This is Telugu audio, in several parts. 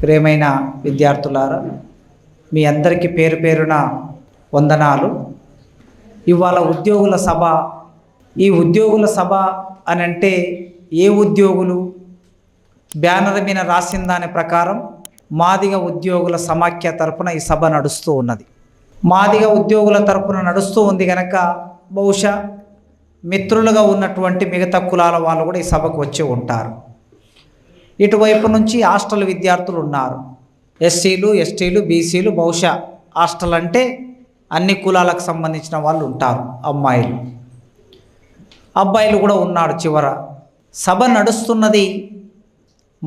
ప్రియమైన విద్యార్థులారా, మీ అందరికీ పేరు పేరున వందనాలు. ఇవాళ ఉద్యోగుల సభ. ఈ ఉద్యోగుల సభ అని అంటే ఏ ఉద్యోగులు? బ్యానర్ మీద రాసిన దాని ప్రకారం మాదిగ ఉద్యోగుల సమాఖ్య తరపున ఈ సభ నడుస్తూ ఉన్నది. మాదిగ ఉద్యోగుల తరపున నడుస్తూ ఉంది కనుక బహుశా మిత్రులుగా ఉన్నటువంటి మిగతా కులాల వాళ్ళు కూడా ఈ సభకు వచ్చి ఉంటారు. ఇటువైపు నుంచి హాస్టల్ విద్యార్థులు ఉన్నారు. ఎస్సీలు, ఎస్టీలు, బీసీలు, బహుశా హాస్టల్ అంటే అన్ని కులాలకు సంబంధించిన వాళ్ళు ఉంటారు. అమ్మాయిలు, అబ్బాయిలు కూడా ఉన్నాడు. చివర సభ నడుస్తున్నది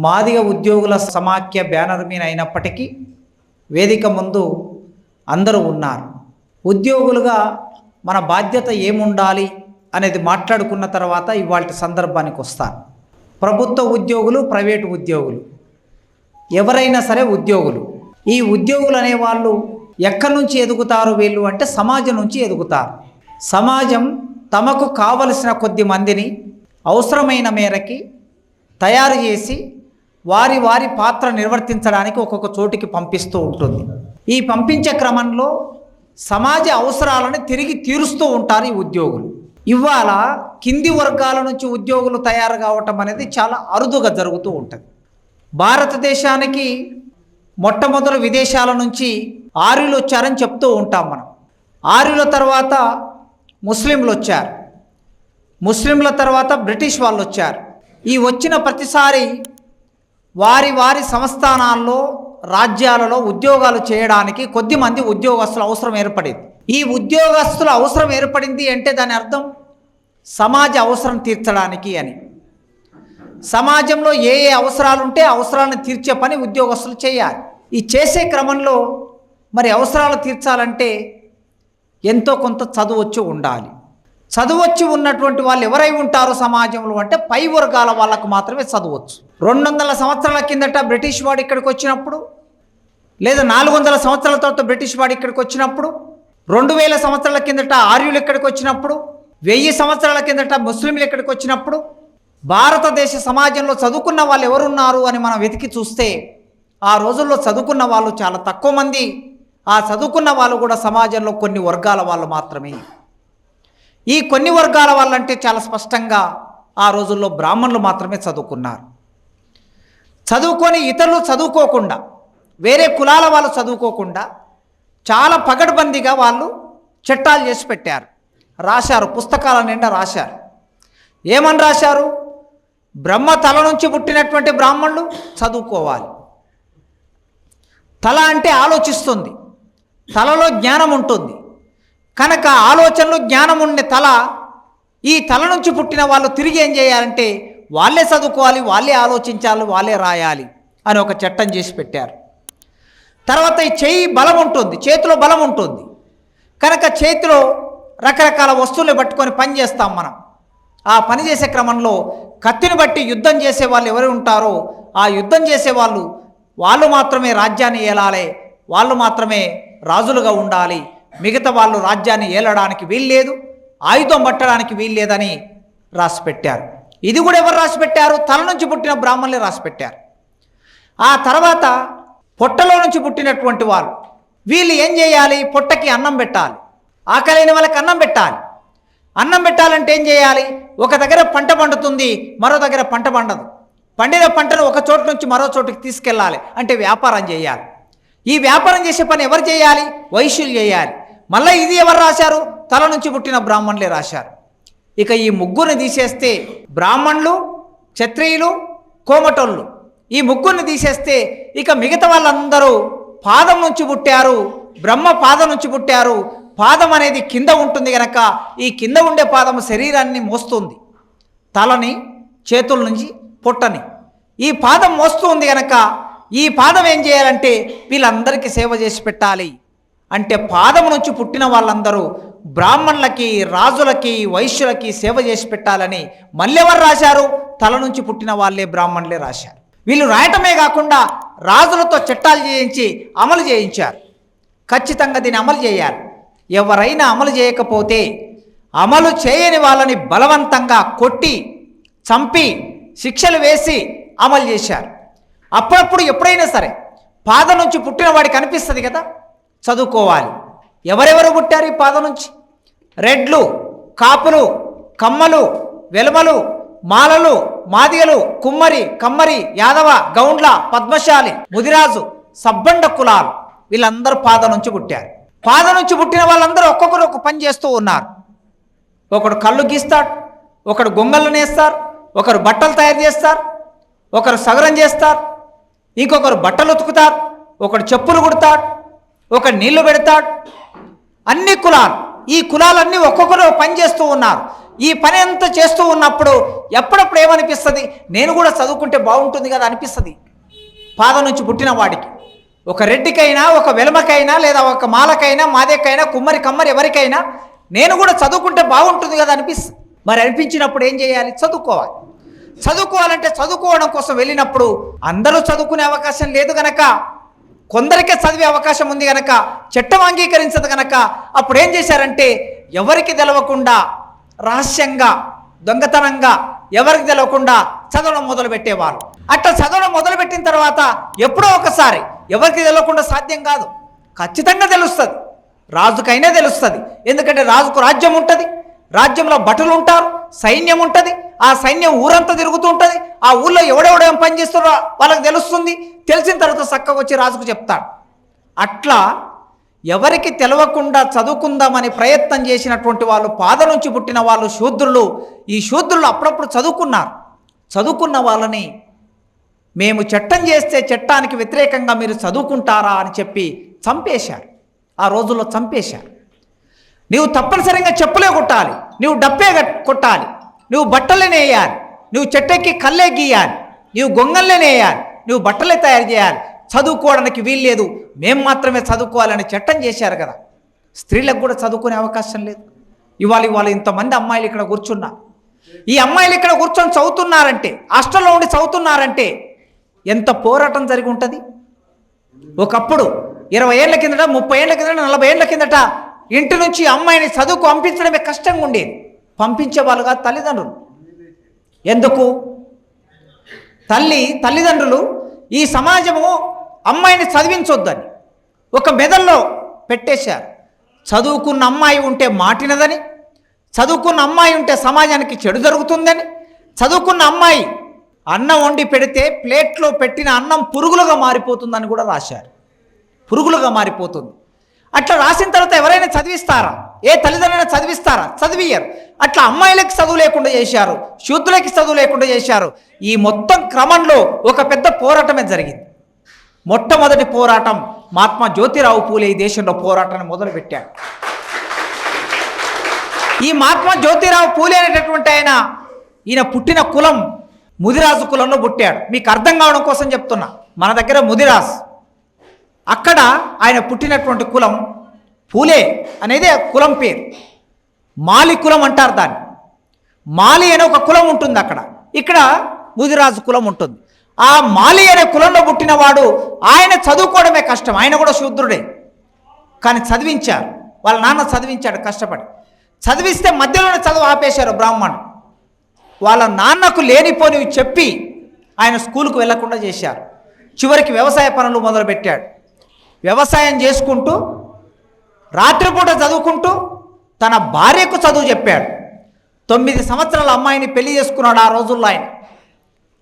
మాదిగ ఉద్యోగుల సమాఖ్య బ్యానర్ మీద అయినప్పటికీ వేదిక ముందు అందరూ ఉన్నారు. ఉద్యోగులుగా మన బాధ్యత ఏముండాలి అనేది మాట్లాడుకున్న తర్వాత ఇవాళ సందర్భానికి వస్తాను. ప్రభుత్వ ఉద్యోగులు, ప్రైవేటు ఉద్యోగులు, ఎవరైనా సరే ఉద్యోగులు. ఈ ఉద్యోగులు అనేవాళ్ళు ఎక్కడి నుంచి ఎదుగుతారు వీళ్ళు అంటే సమాజం నుంచి ఎదుగుతారు. సమాజం తమకు కావలసిన కొద్ది మందిని అవసరమైన మేరకి తయారు చేసి వారి వారి పాత్ర నిర్వర్తించడానికి ఒక్కొక్క చోటికి పంపిస్తూ ఉంటుంది. ఈ పంపించే క్రమంలో సమాజ అవసరాలను తిరిగి తీరుస్తూ ఉంటారు ఈ ఉద్యోగులు. ఇవాళ కింది వర్గాల నుంచి ఉద్యోగులు తయారు కావటం అనేది చాలా అరుదుగా జరుగుతూ ఉంటుంది. భారతదేశానికి మొట్టమొదటి విదేశాల నుంచి ఆర్యులు వచ్చారని చెప్తూ ఉంటాం మనం. ఆర్యుల తర్వాత ముస్లింలు వచ్చారు. ముస్లింల తర్వాత బ్రిటిష్ వాళ్ళు వచ్చారు. ఈ వచ్చిన ప్రతిసారి వారి వారి సంస్థానాల్లో, రాజ్యాలలో ఉద్యోగాలు చేయడానికి కొద్దిమంది ఉద్యోగస్తుల అవసరం ఏర్పడింది. ఈ ఉద్యోగస్తుల అవసరం ఏర్పడింది అంటే దాని అర్థం సమాజ అవసరం తీర్చడానికి అని. సమాజంలో ఏ ఏ అవసరాలు ఉంటే అవసరాలను తీర్చే పని ఉద్యోగస్తులు చేయాలి. ఈ చేసే క్రమంలో మరి అవసరాలు తీర్చాలంటే ఎంతో కొంత చదువొచ్చి ఉండాలి. చదువొచ్చి ఉన్నటువంటి వాళ్ళు ఎవరై ఉంటారో సమాజంలో అంటే పై వర్గాల వాళ్ళకు మాత్రమే చదవచ్చు. 200 సంవత్సరాల కిందట బ్రిటిష్ వాడు ఇక్కడికి వచ్చినప్పుడు, లేదా 400 సంవత్సరాల తర్వాత బ్రిటిష్ వాడు ఇక్కడికి వచ్చినప్పుడు, 2000 సంవత్సరాల కిందట ఆర్యులు ఇక్కడికి వచ్చినప్పుడు, 1000 సంవత్సరాల కిందట ముస్లింలు ఇక్కడికి వచ్చినప్పుడు భారతదేశ సమాజంలో చదువుకున్న వాళ్ళు ఎవరున్నారు అని మనం వెతికి చూస్తే ఆ రోజుల్లో చదువుకున్న వాళ్ళు చాలా తక్కువ మంది. ఆ చదువుకున్న వాళ్ళు కూడా సమాజంలో కొన్ని వర్గాల వాళ్ళు మాత్రమే. ఈ కొన్ని వర్గాల వాళ్ళంటే చాలా స్పష్టంగా ఆ రోజుల్లో బ్రాహ్మణులు మాత్రమే చదువుకున్నారు. చదువుకొని ఇతరులు చదువుకోకుండా, వేరే కులాల వాళ్ళు చదువుకోకుండా చాలా పగడ్బందీగా వాళ్ళు చట్టాలు చేసి పెట్టారు, రాశారు. పుస్తకాల నిండా రాశారు. ఏమని రాశారు? బ్రహ్మ తల నుంచి పుట్టినటువంటి బ్రాహ్మణులు చదువుకోవాలి. తల అంటే ఆలోచిస్తుంది, తలలో జ్ఞానం ఉంటుంది కనుక ఆలోచనలు, జ్ఞానం ఉండే తల, ఈ తల నుంచి పుట్టిన వాళ్ళు తిరిగి ఏం చేయాలంటే వాళ్ళే చదువుకోవాలి, వాళ్ళే ఆలోచించాలి, వాళ్ళే రాయాలి అని ఒక చట్టం చేసి పెట్టారు. తర్వాత ఈ చెయ్యి బలం ఉంటుంది, చేతిలో బలం ఉంటుంది కనుక చేతిలో రకరకాల వస్తువులు పట్టుకొని పని చేస్తాం మనం. ఆ పని చేసే క్రమంలో కత్తిని బట్టి యుద్ధం చేసే వాళ్ళు ఎవరు ఉంటారో ఆ యుద్ధం చేసే వాళ్ళు మాత్రమే రాజ్యాన్ని ఏలాలి, వాళ్ళు మాత్రమే రాజులుగా ఉండాలి. మిగతా వాళ్ళు రాజ్యాన్ని ఏలడానికి వీల్లేదు, ఆయుధం పట్టడానికి వీల్లేదని రాసిపెట్టారు. ఇది కూడా ఎవరు రాసిపెట్టారు? తల నుంచి పుట్టిన బ్రాహ్మణులే రాసిపెట్టారు. ఆ తర్వాత పొట్టలో నుంచి పుట్టినటువంటి వాళ్ళు, వీళ్ళు ఏం చేయాలి? పొట్టకి అన్నం పెట్టాలి, ఆకలైన వాళ్ళకి అన్నం పెట్టాలి. అన్నం పెట్టాలంటే ఏం చేయాలి? ఒక దగ్గర పంట పండుతుంది, మరో దగ్గర పంట పండదు. పండిన పంటను ఒక చోటు నుంచి మరో చోటుకి తీసుకెళ్ళాలి అంటే వ్యాపారం చేయాలి. ఈ వ్యాపారం చేసే పని ఎవరు చేయాలి? వైశ్యులు చేయాలి. మళ్ళీ ఇది ఎవరు రాశారు? తల నుంచి పుట్టిన బ్రాహ్మణులే రాశారు. ఇక ఈ ముగ్గురిని తీసేస్తే బ్రాహ్మణులు, క్షత్రియులు, కోమటోళ్ళు, ఈ ముగ్గురిని తీసేస్తే ఇక మిగతా వాళ్ళందరూ పాదం నుంచి పుట్టారు, బ్రహ్మ పాదం నుంచి పుట్టారు. పాదం అనేది కింద ఉంటుంది కనుక ఈ కింద ఉండే పాదం శరీరాన్ని మోస్తుంది, తలని, చేతుల నుంచి పొట్టని. ఈ పాదం మోస్తూ ఉంది కనుక ఈ పాదం ఏం చేయాలంటే వీళ్ళందరికీ సేవ చేసి పెట్టాలి. అంటే పాదం నుంచి పుట్టిన వాళ్ళందరూ బ్రాహ్మణులకి, రాజులకి, వైశ్యులకి సేవ చేసి పెట్టాలని మళ్ళీ ఎవరు రాశారు? తల నుంచి పుట్టిన వాళ్ళే బ్రాహ్మణులే రాశారు. వీళ్ళు రాయటమే కాకుండా రాజులతో చట్టాలు చేయించి అమలు చేయించారు. ఖచ్చితంగా దీన్ని అమలు చేయాలి. ఎవరైనా అమలు చేయకపోతే అమలు చేయని వాళ్ళని బలవంతంగా కొట్టి, చంపి, శిక్షలు వేసి అమలు చేశారు. అప్పుడప్పుడు ఎప్పుడైనా సరే పాద నుంచి పుట్టిన వాడికి అనిపిస్తుంది కదా చదువుకోవాలి. ఎవరెవరు పుట్టారు ఈ పాద నుంచి? రెడ్లు, కాపులు, కమ్మలు, వెలుమలు, మాలలు, మాదిగలు, కుమ్మరి, కమ్మరి, యాదవ, గౌండ్ల, పద్మశాలి, ముదిరాజు, సబ్బండ కులాలు వీళ్ళందరూ పాద నుంచి పుట్టారు. పాద నుంచి పుట్టిన వాళ్ళందరూ ఒక్కొక్కరు ఒక పని చేస్తూ ఉన్నారు. ఒకడు కళ్ళు గీస్తాడు, ఒకడు గొంగళ్ళు నేస్తారు, ఒకరు బట్టలు తయారు చేస్తారు, ఒకరు సగరం చేస్తారు, ఇంకొకరు బట్టలు ఉతుకుతారు, ఒకడు చెప్పులు కుడతాడు, ఒకడు నీళ్లు పెడతాడు. అన్ని కులాలు, ఈ కులాలన్నీ ఒక్కొక్కరు పని చేస్తూ ఉన్నారు. ఈ పని అంతా చేస్తూ ఉన్నప్పుడు ఎప్పుడప్పుడు ఏమనిపిస్తుంది, నేను కూడా చదువుకుంటే బాగుంటుంది కదా అనిపిస్తుంది పాదం నుంచి పుట్టిన వాడికి. ఒక రెడ్డికైనా, ఒక వెలమకైనా, లేదా ఒక మాలకైనా, మాదేకైనా, కుమ్మరి, కమ్మరి ఎవరికైనా నేను కూడా చదువుకుంటే బాగుంటుంది కదా అనిపిస్తుంది. మరి అనిపించినప్పుడు ఏం చేయాలి? చదువుకోవాలి. చదువుకోవాలంటే చదువుకోవడం కోసం వెళ్ళినప్పుడు అందరూ చదువుకునే అవకాశం లేదు గనక, కొందరికే చదివే అవకాశం ఉంది గనక, చట్టం అంగీకరించదు గనక అప్పుడు ఏం చేశారంటే ఎవరికి తెలవకుండా రహస్యంగా, దొంగతనంగా, ఎవరికి తెలవకుండా చదవడం మొదలుపెట్టేవారు. అట్లా చదవడం మొదలుపెట్టిన తర్వాత ఎప్పుడో ఒకసారి, ఎవరికి తెలవకుండా సాధ్యం కాదు, ఖచ్చితంగా తెలుస్తుంది, రాజుకైనా తెలుస్తుంది. ఎందుకంటే రాజుకు రాజ్యం ఉంటుంది, రాజ్యంలో భటులు ఉంటారు, సైన్యం ఉంటుంది, ఆ సైన్యం ఊరంతా తిరుగుతూ ఉంటుంది, ఆ ఊళ్ళో ఎవడెవడేం పని చేస్తారో వాళ్ళకి తెలుస్తుంది. తెలిసిన తర్వాత చక్కగా వచ్చి రాజుకు చెప్తాడు. అట్లా ఎవరికి తెలవకుండా చదువుకుందామని ప్రయత్నం చేసినటువంటి వాళ్ళు, పాద నుంచి పుట్టిన వాళ్ళు శూద్రులు. ఈ శూద్రులు అప్పుడప్పుడు చదువుకున్నారు. చదువుకున్న వాళ్ళని మేము చట్టం చేస్తే చట్టానికి వ్యతిరేకంగా మీరు చదువుకుంటారా అని చెప్పి చంపేశారు. ఆ రోజుల్లో చంపేశారు. నువ్వు తప్పనిసరిగా చెప్పులే కొట్టాలి, నువ్వు డప్పే కొట్టాలి, నువ్వు బట్టలే నేయాలి, నువ్వు చెట్టెక్కి కళ్ళే గీయాలి, నువ్వు గొంగళ్ళే నేయాలి, నువ్వు బట్టలే తయారు చేయాలి, చదువుకోవడానికి వీల్లేదు, మేము మాత్రమే చదువుకోవాలని చట్టం చేశారు కదా. స్త్రీలకు కూడా చదువుకునే అవకాశం లేదు. ఇవాళ ఇంతమంది అమ్మాయిలు ఇక్కడ కూర్చున్నారు. ఈ అమ్మాయిలు ఇక్కడ కూర్చొని చదువుతున్నారంటే, హాస్టల్లో ఉండి చదువుతున్నారంటే ఎంత పోరాటం జరిగి ఉంటుంది. ఒకప్పుడు 20 ఏళ్ల కిందట, 30 ఏళ్ల కిందట, 40 ఏళ్ల కిందట ఇంటి నుంచి అమ్మాయిని చదువుకు పంపించడమే కష్టంగా ఉండేది. పంపించేవాళ్ళు కాదు తల్లిదండ్రులు. ఎందుకు? తల్లిదండ్రులు ఈ సమాజము అమ్మాయిని చదివించొద్దని ఒక మెదల్లో పెట్టేశారు. చదువుకున్న అమ్మాయి ఉంటే మాటినదని, చదువుకున్న అమ్మాయి ఉంటే సమాజానికి చెడు జరుగుతుందని, చదువుకున్న అమ్మాయి అన్నం వండి పెడితే ప్లేట్లో పెట్టిన అన్నం పురుగులుగా మారిపోతుందని కూడా రాశారు. పురుగులుగా మారిపోతుంది. అట్లా రాసిన తర్వాత ఎవరైనా చదివిస్తారా? ఏ తల్లిదండ్రులైనా చదివిస్తారా? చదివియ్యరు. అట్లా అమ్మాయిలకి చదువు లేకుండా చేశారు, శూద్రులకి చదువు లేకుండా చేశారు. ఈ మొత్తం క్రమంలో ఒక పెద్ద పోరాటమే జరిగింది. మొట్టమొదటి పోరాటం మహాత్మా జ్యోతిరావు పూలే ఈ దేశంలో పోరాటాన్ని మొదలుపెట్టాడు. ఈ మహాత్మా జ్యోతిరావు పూలే అనేటటువంటి ఈయన పుట్టిన కులం ముదిరాజు కులంలో పుట్టాడు. మీకు అర్థం కావడం కోసం చెప్తున్నా. మన దగ్గర ముదిరాజ్, అక్కడ ఆయన పుట్టినటువంటి కులం పూలే అనేది కులం పేరు. మాలి కులం అంటారు దాన్ని. మాలి అనే ఒక కులం ఉంటుంది అక్కడ. ఇక్కడ ముదిరాజు కులం ఉంటుంది. ఆ మాలి అనే కులంలో పుట్టినవాడు ఆయన చదువుకోవడమే కష్టం. ఆయన కూడా శూద్రుడే, కానీ చదివించారు. వాళ్ళ నాన్న చదివించాడు కష్టపడి. చదివిస్తే మధ్యలోనే చదువు ఆపేశారు బ్రాహ్మణుడు. వాళ్ళ నాన్నకు లేనిపోనివి చెప్పి ఆయన స్కూల్కు వెళ్లకుండా చేశారు. చివరికి వ్యవసాయ పనులు మొదలుపెట్టాడు. వ్యవసాయం చేసుకుంటూ రాత్రిపూట చదువుకుంటూ తన భార్యకు చదువు చెప్పాడు. 9 సంవత్సరాల అమ్మాయిని పెళ్లి చేసుకున్నాడు ఆ రోజుల్లో.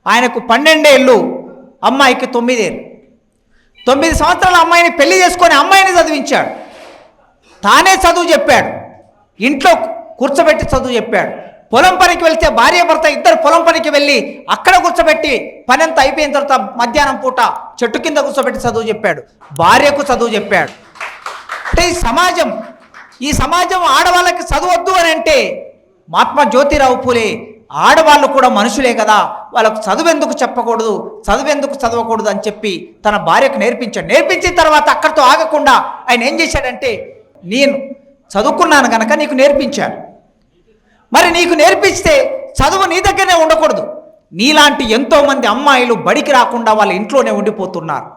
ఆయనకు 12 ఏళ్ళు, అమ్మాయికి 9 ఏళ్ళు. 9 సంవత్సరాల అమ్మాయిని పెళ్లి చేసుకొని అమ్మాయిని చదివించాడు. తానే చదువు చెప్పాడు. ఇంట్లో కూర్చోబెట్టి చదువు చెప్పాడు. పొలం పనికి వెళ్తే భార్య భర్త ఇద్దరు పొలం పనికి వెళ్ళి అక్కడ కూర్చోబెట్టి పని అంతా అయిపోయిన తర్వాత మధ్యాహ్నం పూట చెట్టు కింద కూర్చోబెట్టి చదువు చెప్పాడు. భార్యకు చదువు చెప్పాడు. అంటే ఈ సమాజం ఆడవాళ్ళకి చదవద్దు అని అంటే మహాత్మా జ్యోతిరావు పూలే ఆడవాళ్ళు కూడా మనుషులే కదా, వాళ్ళకు చదువెందుకు చెప్పకూడదు, చదువెందుకు చదవకూడదు అని చెప్పి తన భార్యకు నేర్పించాడు. నేర్పించిన తర్వాత అక్కడితో ఆగకుండా ఆయన ఏం చేశాడంటే, నేను చదువుకున్నాను కనుక నీకు నేర్పించాను. మరి నీకు నేర్పిస్తే చదువు నీ దగ్గరనే ఉండకూడదు. నీలాంటి ఎంతోమంది అమ్మాయిలు బడికి రాకుండా వాళ్ళ ఇంట్లోనే ఉండిపోతున్నారు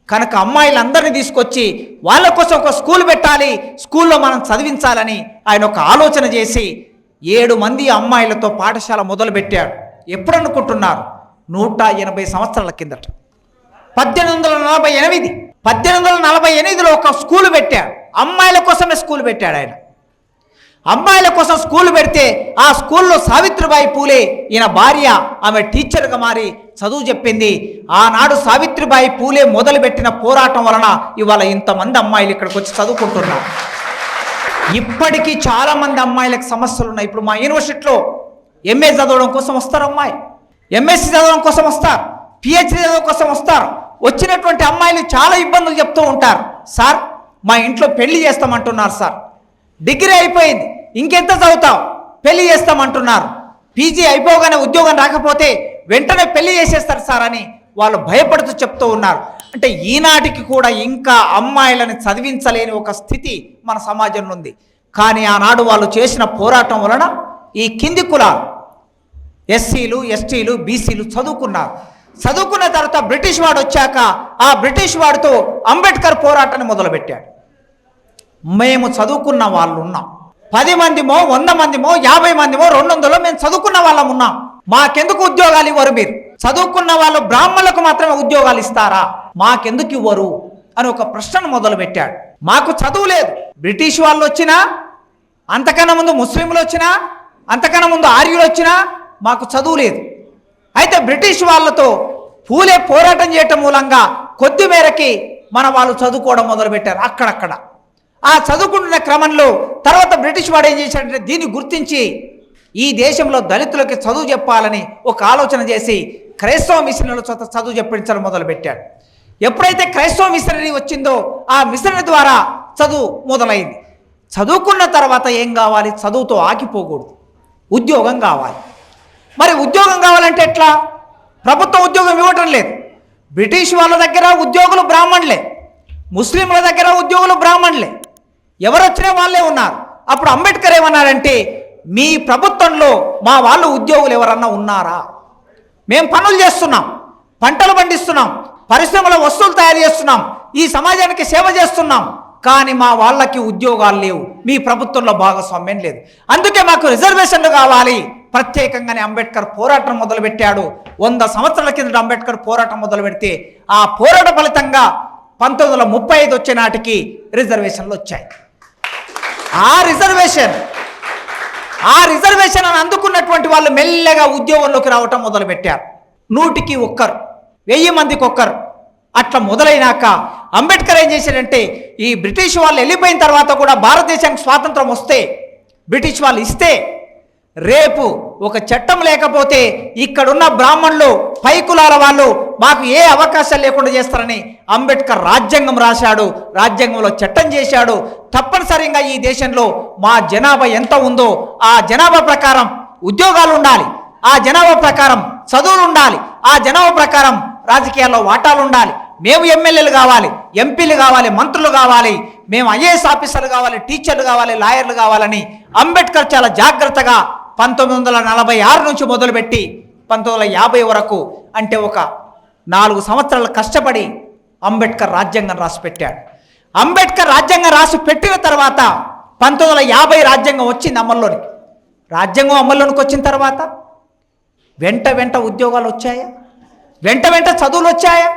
కనుక అమ్మాయిలందరినీ తీసుకొచ్చి వాళ్ళ కోసం ఒక స్కూల్ పెట్టాలి, స్కూల్లో మనం చదివించాలని ఆయన ఒక ఆలోచన చేసి 7 మంది అమ్మాయిలతో పాఠశాల మొదలుపెట్టాడు. ఎప్పుడు అనుకుంటున్నారు? 180 సంవత్సరాల కిందట. 1848లో ఒక స్కూల్ పెట్టాడు. అమ్మాయిల కోసమే స్కూల్ పెట్టాడు ఆయన. అమ్మాయిల కోసం స్కూల్ పెడితే ఆ స్కూల్లో సావిత్రిబాయి పూలే ఈయన భార్య, ఆమె టీచర్గా మారి చదువు చెప్పింది. ఆనాడు సావిత్రిబాయి పూలే మొదలుపెట్టిన పోరాటం వలన ఇవాళ ఇంతమంది అమ్మాయిలు ఇక్కడికి వచ్చి చదువుకుంటున్నారు. ఇప్పటికీ చాలామంది అమ్మాయిలకు సమస్యలు ఉన్నాయి. ఇప్పుడు మా యూనివర్సిటీలో ఎంఏ చదవడం కోసం వస్తారు అమ్మాయి, ఎంఎస్సీ చదవడం కోసం వస్తారు, పిహెచ్డీ చదవడం కోసం వస్తారు. వచ్చినటువంటి అమ్మాయిలు చాలా ఇబ్బందులు చెప్తూ ఉంటారు. సార్ మా ఇంట్లో పెళ్లి చేస్తామంటున్నారు సార్, డిగ్రీ అయిపోయింది ఇంకెంత చదువుతావు, పెళ్లి చేస్తామంటున్నారు, పీజీ అయిపోగానే ఉద్యోగం రాకపోతే వెంటనే పెళ్లి చేసేస్తారు సార్ అని వాళ్ళు భయపడుతూ చెప్తూ ఉన్నారు. అంటే ఈనాటికి కూడా ఇంకా అమ్మాయిలను చదివించలేని ఒక స్థితి మన సమాజంలో ఉంది. కానీ ఆనాడు వాళ్ళు చేసిన పోరాటం వలన ఈ కింది కులాలు ఎస్సీలు, ఎస్టీలు, బీసీలు చదువుకున్నారు. చదువుకున్న తర్వాత బ్రిటిష్ వాడు వచ్చాక ఆ బ్రిటిష్ వాడితో అంబేద్కర్ పోరాటాన్ని మొదలుపెట్టాడు. మేము చదువుకున్న వాళ్ళు ఉన్నాం, 10 మందిమో 100 మందిమో 50 మందిమో 200 మేము చదువుకున్న వాళ్ళం ఉన్నాం, మాకెందుకు ఉద్యోగాలు ఇవ్వరు? మీరు చదువుకున్న వాళ్ళు బ్రాహ్మణులకు మాత్రమే ఉద్యోగాలు ఇస్తారా, మాకెందుకు ఇవ్వరు అని ఒక ప్రశ్నను మొదలుపెట్టాడు. మాకు చదువు లేదు, బ్రిటిష్ వాళ్ళు వచ్చినా, అంతకన్నా ముందు ముస్లింలు వచ్చినా, అంతకన్నా ముందు ఆర్యులు వచ్చినా మాకు చదువు లేదు. అయితే బ్రిటిష్ వాళ్ళతో పూలే పోరాటం చేయటం మూలంగా కొద్ది మేరకి మన వాళ్ళు చదువుకోవడం మొదలుపెట్టారు అక్కడక్కడ. ఆ చదువుకుంటున్న క్రమంలో తర్వాత బ్రిటిష్ వాడు ఏం చేశాడంటే దీన్ని గుర్తించి ఈ దేశంలో దళితులకి చదువు చెప్పాలని ఒక ఆలోచన చేసి క్రైస్తవ మిషనరీల చేత చదువు చెప్పించడం మొదలుపెట్టాడు. ఎప్పుడైతే క్రైస్తవ మిషనరీ వచ్చిందో ఆ మిషనరీ ద్వారా చదువు మొదలైంది. చదువుకున్న తర్వాత ఏం కావాలి? చదువుతో ఆగిపోకూడదు, ఉద్యోగం కావాలి. మరి ఉద్యోగం కావాలంటే ఎట్లా? ప్రభుత్వ ఉద్యోగం ఇవ్వటం లేదు. బ్రిటిష్ వాళ్ళ దగ్గర ఉద్యోగులు బ్రాహ్మణులే, ముస్లింల దగ్గర ఉద్యోగులు బ్రాహ్మణులే, ఎవరు వచ్చినా వాళ్ళే ఉన్నారు. అప్పుడు అంబేద్కర్ ఏమన్నారంటే మీ ప్రభుత్వంలో మా వాళ్ళు ఉద్యోగులు ఎవరన్నా ఉన్నారా? మేము పనులు చేస్తున్నాం, పంటలు పండిస్తున్నాం, పరిశ్రమల వస్తువులు తయారు చేస్తున్నాం, ఈ సమాజానికి సేవ చేస్తున్నాం, కానీ మా వాళ్ళకి ఉద్యోగాలు లేవు, మీ ప్రభుత్వంలో భాగస్వామ్యం లేదు, అందుకే మాకు రిజర్వేషన్లు కావాలి ప్రత్యేకంగానే అంబేద్కర్ పోరాటం మొదలుపెట్టాడు. 100 సంవత్సరాల కింద అంబేద్కర్ పోరాటం మొదలు పెడితే ఆ పోరాట ఫలితంగా 1935 వచ్చే నాటికి రిజర్వేషన్లు వచ్చాయి. ఆ రిజర్వేషన్ అని అందుకున్నటువంటి వాళ్ళు మెల్లగా ఉద్యోగంలోకి రావటం మొదలుపెట్టారు. 100కి 1, 1000 మందికి 1 అట్లా మొదలైనాక అంబేద్కర్ ఏం చేశాడంటే ఈ బ్రిటిష్ వాళ్ళు వెళ్ళిపోయిన తర్వాత కూడా భారతదేశానికి స్వాతంత్రం వస్తే బ్రిటిష్ వాళ్ళు ఇస్తే రేపు ఒక చట్టం లేకపోతే ఇక్కడున్న బ్రాహ్మణులు పై కులాల వాళ్ళు మాకు ఏ అవకాశాలు లేకుండా చేస్తారని అంబేద్కర్ రాజ్యాంగం రాశాడు, రాజ్యాంగంలో చట్టం చేశాడు. తప్పనిసరిగా ఈ దేశంలో మా జనాభా ఎంత ఉందో ఆ జనాభా ప్రకారం ఉద్యోగాలు ఉండాలి, ఆ జనాభా ప్రకారం చదువులు ఉండాలి, ఆ జనాభా ప్రకారం రాజకీయాల్లో వాటాలు ఉండాలి, మేము ఎమ్మెల్యేలు కావాలి, ఎంపీలు కావాలి, మంత్రులు కావాలి, మేము ఐఏఎస్ ఆఫీసర్లు కావాలి, టీచర్లు కావాలి, లాయర్లు కావాలని అంబేద్కర్ చాలా జాగ్రత్తగా 1946 నుంచి మొదలుపెట్టి 1950 వరకు అంటే ఒక 4 సంవత్సరాలు కష్టపడి అంబేద్కర్ రాజ్యాంగం రాసి పెట్టాడు. అంబేద్కర్ రాజ్యాంగం రాసి పెట్టిన తర్వాత 1950 రాజ్యాంగం వచ్చింది అమల్లోనికి. రాజ్యాంగం అమల్లోనికి వచ్చిన తర్వాత వెంట ఉద్యోగాలు వచ్చాయా? వెంట చదువులు వచ్చాయా?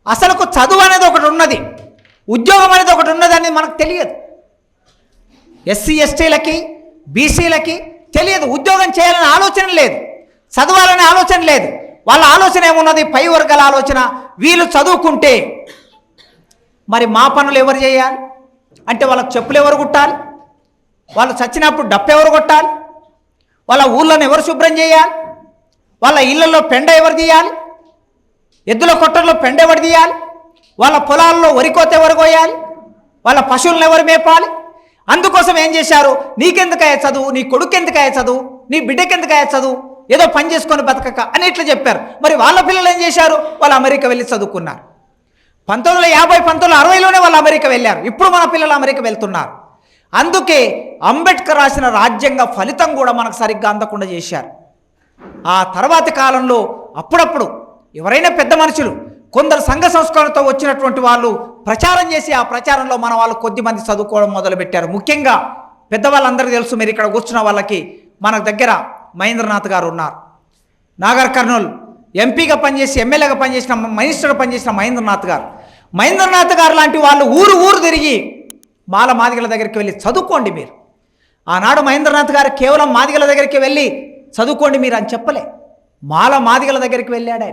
అసలుకు చదువు అనేది ఒకటి ఉన్నది, ఉద్యోగం అనేది ఒకటి ఉన్నది అనేది మనకు తెలియదు. ఎస్సీ ఎస్టీలకి బీసీలకి తెలియదు, ఉద్యోగం చేయాలనే ఆలోచన లేదు, చదవాలనే ఆలోచన లేదు. వాళ్ళ ఆలోచన ఏమున్నది? పై వర్గాల ఆలోచన. వీళ్ళు చదువుకుంటే మరి మా పనులు ఎవరు చేయాలి అంటే వాళ్ళకి చెప్పులు ఎవరు కుట్టాలి, వాళ్ళు చచ్చినప్పుడు డప్పు ఎవరు కొట్టాలి, వాళ్ళ ఊళ్ళను ఎవరు శుభ్రం చేయాలి, వాళ్ళ ఇళ్లలో పెండ ఎవరు తీయాలి, ఎద్దుల కొట్టల్లో పెండ ఎవరు తీయాలి, వాళ్ళ పొలాల్లో వరికోత ఎవరు కోయాలి, వాళ్ళ పశువులను ఎవరు మేపాలి. అందుకోసం ఏం చేశారు? నీకెందుకయ్యే చదువు, నీ కొడుకెందుకయ్యే చదువు, నీ బిడ్డకెందుకయ్యే చదువు, ఏదో పని చేసుకొని బతకక అని ఇట్లా చెప్పారు. మరి వాళ్ళ పిల్లలు ఏం చేశారు? వాళ్ళు అమెరికా వెళ్ళి చదువుకున్నారు. 1950 1960లోనే వాళ్ళు అమెరికా వెళ్ళారు. ఇప్పుడు మన పిల్లలు అమెరికా వెళ్తున్నారు. అందుకే అంబేద్కర్ రాసిన రాజ్యాంగ ఫలితం కూడా మనకు సరిగ్గా అందకుండా చేశారు. ఆ తర్వాతి కాలంలో అప్పుడప్పుడు ఎవరైనా పెద్ద మనుషులు కొందరు సంఘ సంస్కరణతో వచ్చినటువంటి వాళ్ళు ప్రచారం చేసి ఆ ప్రచారంలో మన వాళ్ళు కొద్దిమంది చదువుకోవడం మొదలుపెట్టారు. ముఖ్యంగా పెద్దవాళ్ళందరికీ తెలుసు, మీరు ఇక్కడ కూర్చున్న వాళ్ళకి మన దగ్గర మహేంద్రనాథ్ గారు ఉన్నారు, నాగర్ కర్నూల్ ఎంపీగా పనిచేసి ఎమ్మెల్యేగా పనిచేసిన మినిస్టర్గా పనిచేసిన మహేంద్రనాథ్ గారు లాంటి వాళ్ళు ఊరు తిరిగి మాదిగల దగ్గరికి వెళ్ళి చదువుకోండి మీరు. ఆనాడు మహేంద్రనాథ్ గారు కేవలం మాదిగల దగ్గరికి వెళ్ళి చదువుకోండి మీరు అని చెప్పలే. మాదిగల దగ్గరికి వెళ్ళాడు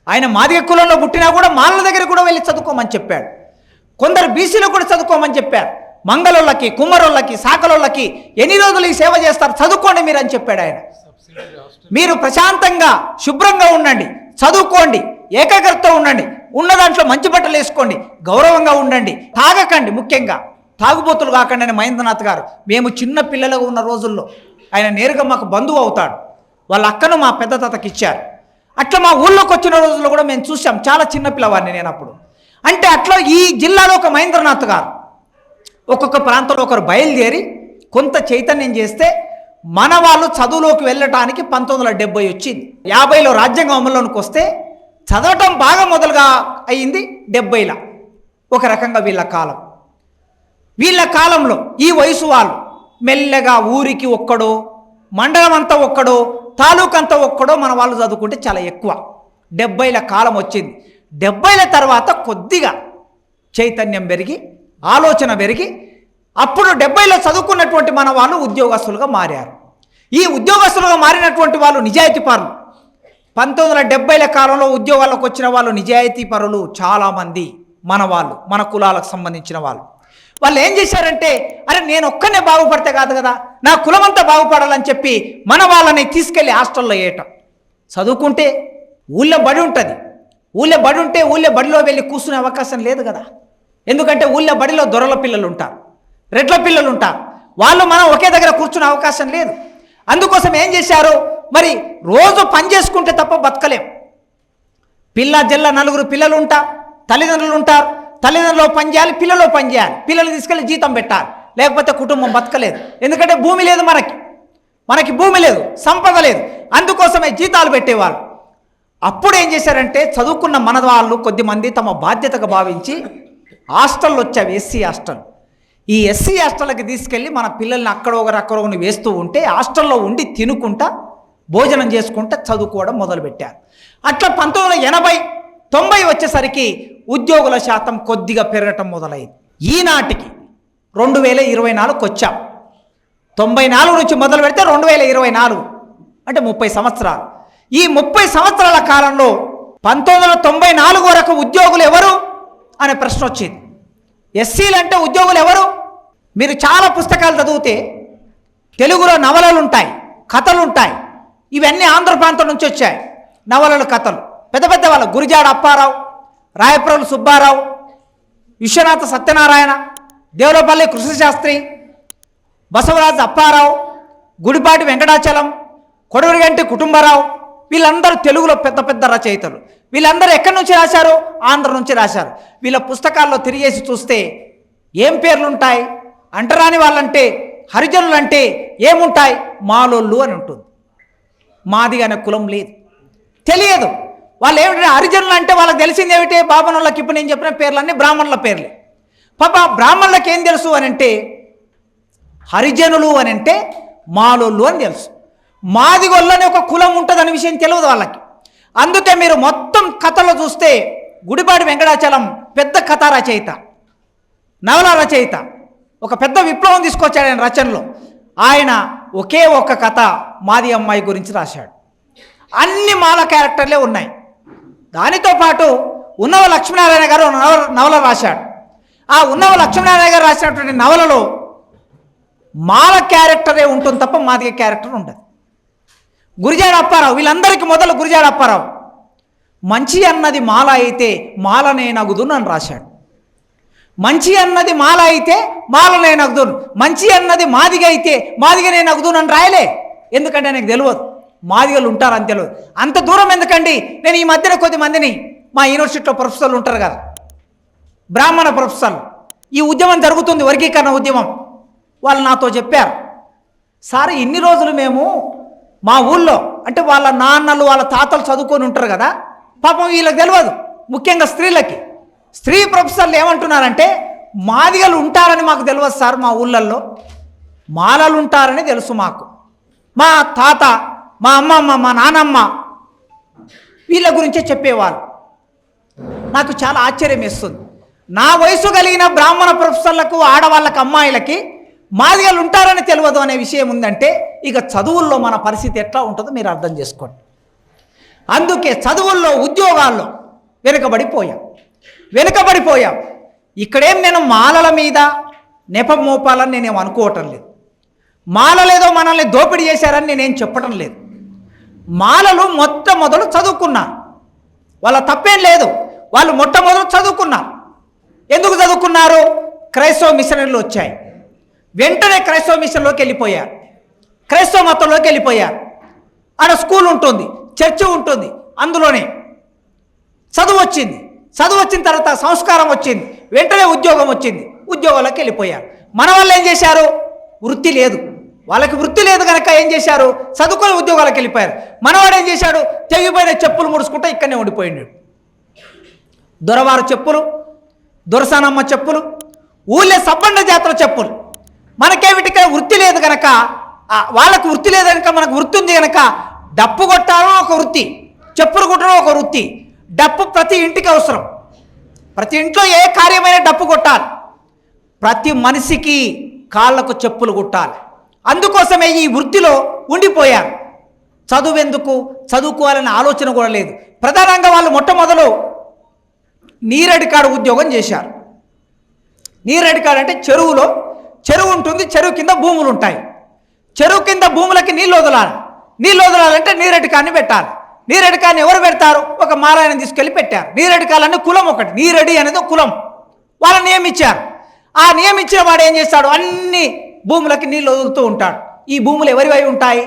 ఆయన మాదిగ కులంలో పుట్టినా కూడా మాలల దగ్గర కూడా వెళ్ళి చదువుకోమని చెప్పాడు. కొందరు బీసీలో కూడా చదువుకోమని చెప్పారు. మంగళోళ్ళకి, కుమ్మరోళ్ళకి, సాకలోళ్ళకి ఎన్ని రోజులు ఈ సేవ చేస్తారు, చదువుకోండి మీరు అని చెప్పాడు ఆయన. మీరు ప్రశాంతంగా శుభ్రంగా ఉండండి, చదువుకోండి, ఏకాగ్రతతో ఉండండి, ఉన్న దాంట్లో మంచి బట్టలు వేసుకోండి, గౌరవంగా ఉండండి, తాగకండి, ముఖ్యంగా తాగుబోతులు కాకండి అని మహేంద్రనాథ్ గారు మేము చిన్న పిల్లలుగా ఉన్న రోజుల్లో ఆయన నేరుగా మాకు బంధువు అవుతాడు. వాళ్ళ అక్కను మా పెద్ద తాతకి ఇచ్చారు. అట్లా మా ఊళ్ళోకి వచ్చిన రోజుల్లో కూడా మేము చూసాం. చాలా చిన్న పిల్లవాడిని నేను అప్పుడు. అంటే అట్లా ఈ జిల్లాలో ఒక మహేంద్రనాథ్ గారు ఒక్కొక్క ప్రాంతంలో ఒకరు బయలుదేరి కొంత చైతన్యం చేస్తే మన వాళ్ళు చదువులోకి వెళ్ళటానికి 1970 వచ్చింది. 50లో రాజ్యాంగం అమల్లోనికి వస్తే చదవటం బాగా మొదలుగా అయ్యింది 70ల. ఒక రకంగా వీళ్ళ కాలంలో ఈ వయసు వాళ్ళు మెల్లగా ఊరికి ఒక్కడో, మండలం అంతా ఒక్కడో, తాలూకు అంతా ఒక్కడో మన వాళ్ళు చదువుకుంటే చాలా ఎక్కువ. 70ల కాలం వచ్చింది. 70ల తర్వాత కొద్దిగా చైతన్యం పెరిగి, ఆలోచన పెరిగి, అప్పుడు 70లో చదువుకున్నటువంటి మన వాళ్ళు ఉద్యోగస్తులుగా మారారు. ఈ ఉద్యోగస్తులుగా మారినటువంటి వాళ్ళు నిజాయితీ పరులు. 1970ల కాలంలో ఉద్యోగాలకు వచ్చిన వాళ్ళు నిజాయితీ పరులు చాలామంది మన వాళ్ళు, మన కులాలకు సంబంధించిన వాళ్ళు ఏం చేశారంటే, అరే నేను ఒక్కనే బాగుపడితే కాదు కదా, నా కులమంతా బాగుపడాలని చెప్పి మన వాళ్ళని తీసుకెళ్ళి హాస్టల్లో వేయటం. చదువుకుంటే ఊళ్ళో బడి ఉంటుంది, ఊళ్ళో బడిలో వెళ్ళి కూర్చునే అవకాశం లేదు కదా. ఎందుకంటే ఊళ్ళో బడిలో దొరల పిల్లలు ఉంటారు, రెడ్ల పిల్లలు ఉంటారు, వాళ్ళు మనం ఒకే దగ్గర కూర్చునే అవకాశం లేదు. అందుకోసం ఏం చేశారు, మరి రోజు పని చేసుకుంటే తప్ప బతకలేం. పిల్ల జల్ల 4 పిల్లలు ఉంటారు, తల్లిదండ్రులు ఉంటారు, తల్లిదండ్రులు పని చేయాలి, పిల్లలు పని చేయాలి, పిల్లలు తీసుకెళ్ళి జీతం పెట్టాలి, లేకపోతే కుటుంబం బతకలేదు. ఎందుకంటే భూమి లేదు, మనకి భూమి లేదు, సంపద లేదు. అందుకోసమే జీతాలు పెట్టేవాళ్ళు. అప్పుడు ఏం చేశారంటే చదువుకున్న మన వాళ్ళు కొద్దిమంది తమ బాధ్యతగా భావించి హాస్టళ్ళు వచ్చావి, ఎస్సీ హాస్టల్. ఈ ఎస్సీ హాస్టల్కి తీసుకెళ్ళి మన పిల్లల్ని అక్కడొకరు వేస్తూ ఉంటే హాస్టల్లో ఉండి తినుకుంటా భోజనం చేసుకుంటా చదువుకోవడం మొదలుపెట్టారు. అట్లా 1980, 90 వచ్చేసరికి ఉద్యోగుల శాతం కొద్దిగా పెరగటం మొదలైంది. ఈనాటికి 2024కి వచ్చాం. 94 నుంచి మొదలు పెడితే 2024 అంటే 30 సంవత్సరాలు. ఈ 30 సంవత్సరాల కాలంలో 1994 వరకు ఉద్యోగులు ఎవరు అనే ప్రశ్న వచ్చింది. ఎస్సీలు అంటే ఉద్యోగులు ఎవరు? మీరు చాలా పుస్తకాలు చదివితే తెలుగులో నవలలు ఉంటాయి, కథలు ఉంటాయి. ఇవన్నీ ఆంధ్ర ప్రాంతం నుంచి వచ్చాయి. నవలలు, కథలు పెద్ద పెద్ద వాళ్ళు గురిజాడ అప్పారావు, రాయప్రోలు సుబ్బారావు, విశ్వనాథ సత్యనారాయణ, దేవులపల్లి కృష్ణశాస్త్రి, బసవరాజు అప్పారావు, గుడిపాటి వెంకటాచలం, కొడవరిగంటి కుటుంబరావు, వీళ్ళందరూ తెలుగులో పెద్ద పెద్ద రచయితలు. వీళ్ళందరూ ఎక్కడి నుంచి రాశారు? ఆంధ్ర నుంచి రాశారు. వీళ్ళ పుస్తకాల్లో తిరిగేసి చూస్తే ఏం పేర్లుంటాయి? అంటరాని వాళ్ళంటే, హరిజనులు అంటే ఏముంటాయి? మాలోళ్ళు అని ఉంటుంది. మాది అనే కులం లేదు, తెలియదు. వాళ్ళు ఏమిటంటే హరిజనులు అంటే వాళ్ళకి తెలిసింది ఏమిటి? బాబనోళ్ళకి ఇప్పుడు నేను చెప్పిన పేర్లన్నీ బ్రాహ్మణుల పేర్లే. పాప బ్రాహ్మణులకి ఏం తెలుసు అని అంటే, హరిజనులు అని అంటే మాలోళ్ళు అని తెలుసు. మాదిగొల్లని ఒక కులం ఉంటుందనే విషయం తెలియదు వాళ్ళకి. అందుకే మీరు మొత్తం కథలో చూస్తే గుడిపాటి వెంకటాచలం పెద్ద కథా రచయిత, నవల రచయిత, ఒక పెద్ద విప్లవం తీసుకొచ్చాడు ఆయన రచనలో. ఆయన ఒకే ఒక కథ మాది అమ్మాయి గురించి రాశాడు. అన్ని మాల క్యారెక్టర్లే ఉన్నాయి. దానితో పాటు ఉన్నవ లక్ష్మీనారాయణ గారు నవల రాశాడు. ఆ ఉన్నవ లక్ష్మీనారాయణ గారు రాసినటువంటి నవలలో మాల క్యారెక్టరే ఉంటుంది తప్ప మాదిగ క్యారెక్టర్ ఉండదు. గురిజాడ అప్పారావు, వీళ్ళందరికీ మొదలు గురిజాడ అప్పారావు మంచి అన్నది మాల అయితే మాలనే నగుదును అని రాశాడు. మంచి అన్నది మాల అయితే మాలనే నగుదును, మంచి అన్నది మాదిగ అయితే మాదిగనే నగుదును అని రాయలే. ఎందుకంటే నాకు తెలియదు మాదిగలు ఉంటారని తెలియదు. అంత దూరం ఎందుకండి? నేను ఈ మధ్యన కొద్దిమందిని మా యూనివర్సిటీలో ప్రొఫెసర్లు ఉంటారు కదా, బ్రాహ్మణ ప్రొఫెసర్లు, ఈ ఉద్యమం జరుగుతుంది, వర్గీకరణ ఉద్యమం. వాళ్ళు నాతో చెప్పారు, సార్ ఇన్ని రోజులు మేము మా ఊళ్ళో అంటే వాళ్ళ నాన్నలు వాళ్ళ తాతలు చదువుకొని ఉంటారు కదా, పాపం వీళ్ళకి తెలియదు, ముఖ్యంగా స్త్రీలకి. స్త్రీ ప్రొఫెసర్లు ఏమంటున్నారంటే, మాదిగలు ఉంటారని మాకు తెలియదు సార్, మా ఊళ్ళల్లో మాలలు ఉంటారని తెలుసు మాకు. మా తాత, మా అమ్మమ్మ, మా నానమ్మ వీళ్ళ గురించే చెప్పేవాళ్ళు. నాకు చాలా ఆశ్చర్యం వేస్తుంది. నా వయసు కలిగిన బ్రాహ్మణ ప్రొఫెసర్లకు, ఆడవాళ్ళకి, అమ్మాయిలకి మాదిగలు ఉంటారని తెలియదు అనే విషయం ఉందంటే ఇక చదువుల్లో మన పరిస్థితి ఎట్లా ఉంటుందో మీరు అర్థం చేసుకోండి. అందుకే చదువుల్లో, ఉద్యోగాల్లో వెనుకబడిపోయాం. ఇక్కడేం నేను మాలల మీద నెపం మోపాలని నేనేం అనుకోవటం లేదు. మాలలేదో మనల్ని దోపిడీ చేశారని నేనేం చెప్పటం లేదు. మాలలు మొట్టమొదలు చదువుకున్నారు, వాళ్ళ తప్పేం లేదు. వాళ్ళు మొట్టమొదలు చదువుకున్నారు. ఎందుకు చదువుకున్నారు? క్రైస్తవ మిషనరీలు వచ్చాయి, వెంటనే క్రైస్తవ మిషన్లోకి వెళ్ళిపోయారు, క్రైస్తవ మతంలోకి వెళ్ళిపోయారు. ఆడ స్కూల్ ఉంటుంది, చర్చి ఉంటుంది, అందులోనే చదువు వచ్చింది. చదువు వచ్చిన తర్వాత సంస్కారం వచ్చింది, వెంటనే ఉద్యోగం వచ్చింది, ఉద్యోగాలకు వెళ్ళిపోయారు. మన వాళ్ళు ఏం చేశారు? వృత్తి లేదు, వాళ్ళకి వృత్తి లేదు కనుక ఏం చేశారు? చదువుకొని ఉద్యోగాలకు వెళ్ళిపోయారు. మనవాడు ఏం చేశాడు? తెగిపోయిన చెప్పులు ముడుచుకుంటే ఇక్కడనే ఉండిపోయిండు. దొరవారు చెప్పులు, దొరసానమ్మ చెప్పులు, ఊళ్ళే సబ్బండ జాతర చెప్పులు. మనకేమిటికే వృత్తి లేదు కనుక, వాళ్ళకు వృత్తి లేదు కనుక మనకు వృత్తి ఉంది కనుక డప్పు కొట్టడం ఒక వృత్తి, చెప్పులు కుట్టడం ఒక వృత్తి. డప్పు ప్రతి ఇంటికి అవసరం, ప్రతి ఇంట్లో ఏ కార్యమైనా డప్పు కొట్టాలి, ప్రతి మనిషికి కాళ్ళకు చెప్పులు కుట్టాలి. అందుకోసమే ఈ వృత్తిలో ఉండిపోయారు. చదువెందుకు, చదువుకోవాలనే ఆలోచన కూడా లేదు. ప్రధానంగా వాళ్ళు మొట్టమొదలు నీరడికాడు ఉద్యోగం చేశారు. నీరడికాడు అంటే చెరువు ఉంటుంది, చెరువు కింద భూములు ఉంటాయి. చెరువు కింద భూములకి నీళ్ళు వదలాలంటే నీరడికాన్ని పెట్టాలి. నీరడికాన్ని ఎవరు పెడతారు? ఒక మాలాయన తీసుకెళ్ళి పెట్టారు. నీరడికాలన్నీ కులం ఒకటి, నీరడి అనేది కులం. వాళ్ళని నియమించారు. ఆ నియమించిన వాడు ఏం చేస్తాడు? అన్ని భూములకి నీళ్ళు వదులుతూ ఉంటాడు. ఈ భూములు ఎవరివై ఉంటాయి?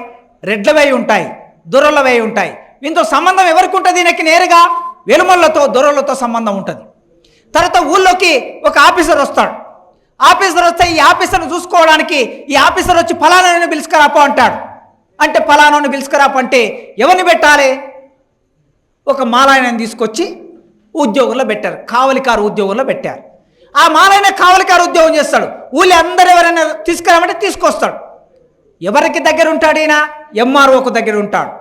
రెడ్లవై ఉంటాయి, దొరలవై ఉంటాయి. దీంతో సంబంధం ఎవరికి ఉంటుంది? ఈయనకి నేరుగా వెలుమల్లతో, దొరలతో సంబంధం ఉంటుంది. తర్వాత ఊళ్ళోకి ఒక ఆఫీసర్ వస్తాడు. ఆఫీసర్ వస్తే ఈ ఆఫీసర్ను చూసుకోవడానికి ఈ ఆఫీసర్ వచ్చి ఫలానాని పిలుచుకురాపో అంటాడు. అంటే ఫలానాని పిలుచుకురాపో అంటే ఎవరిని పెట్టాలి? ఒక మాలాయనని తీసుకొచ్చి ఉద్యోగంలో పెట్టారు, కావలికారు ఉద్యోగంలో పెట్టారు. ఆ మాలాయన కావలికారు ఉద్యోగం చేస్తాడు. ఊళ్ళో అందరూ ఎవరైనా తీసుకురామంటే తీసుకొస్తాడు. ఎవరికి దగ్గర ఉంటాడు ఈయన? ఎంఆర్ఓకు దగ్గర ఉంటాడు.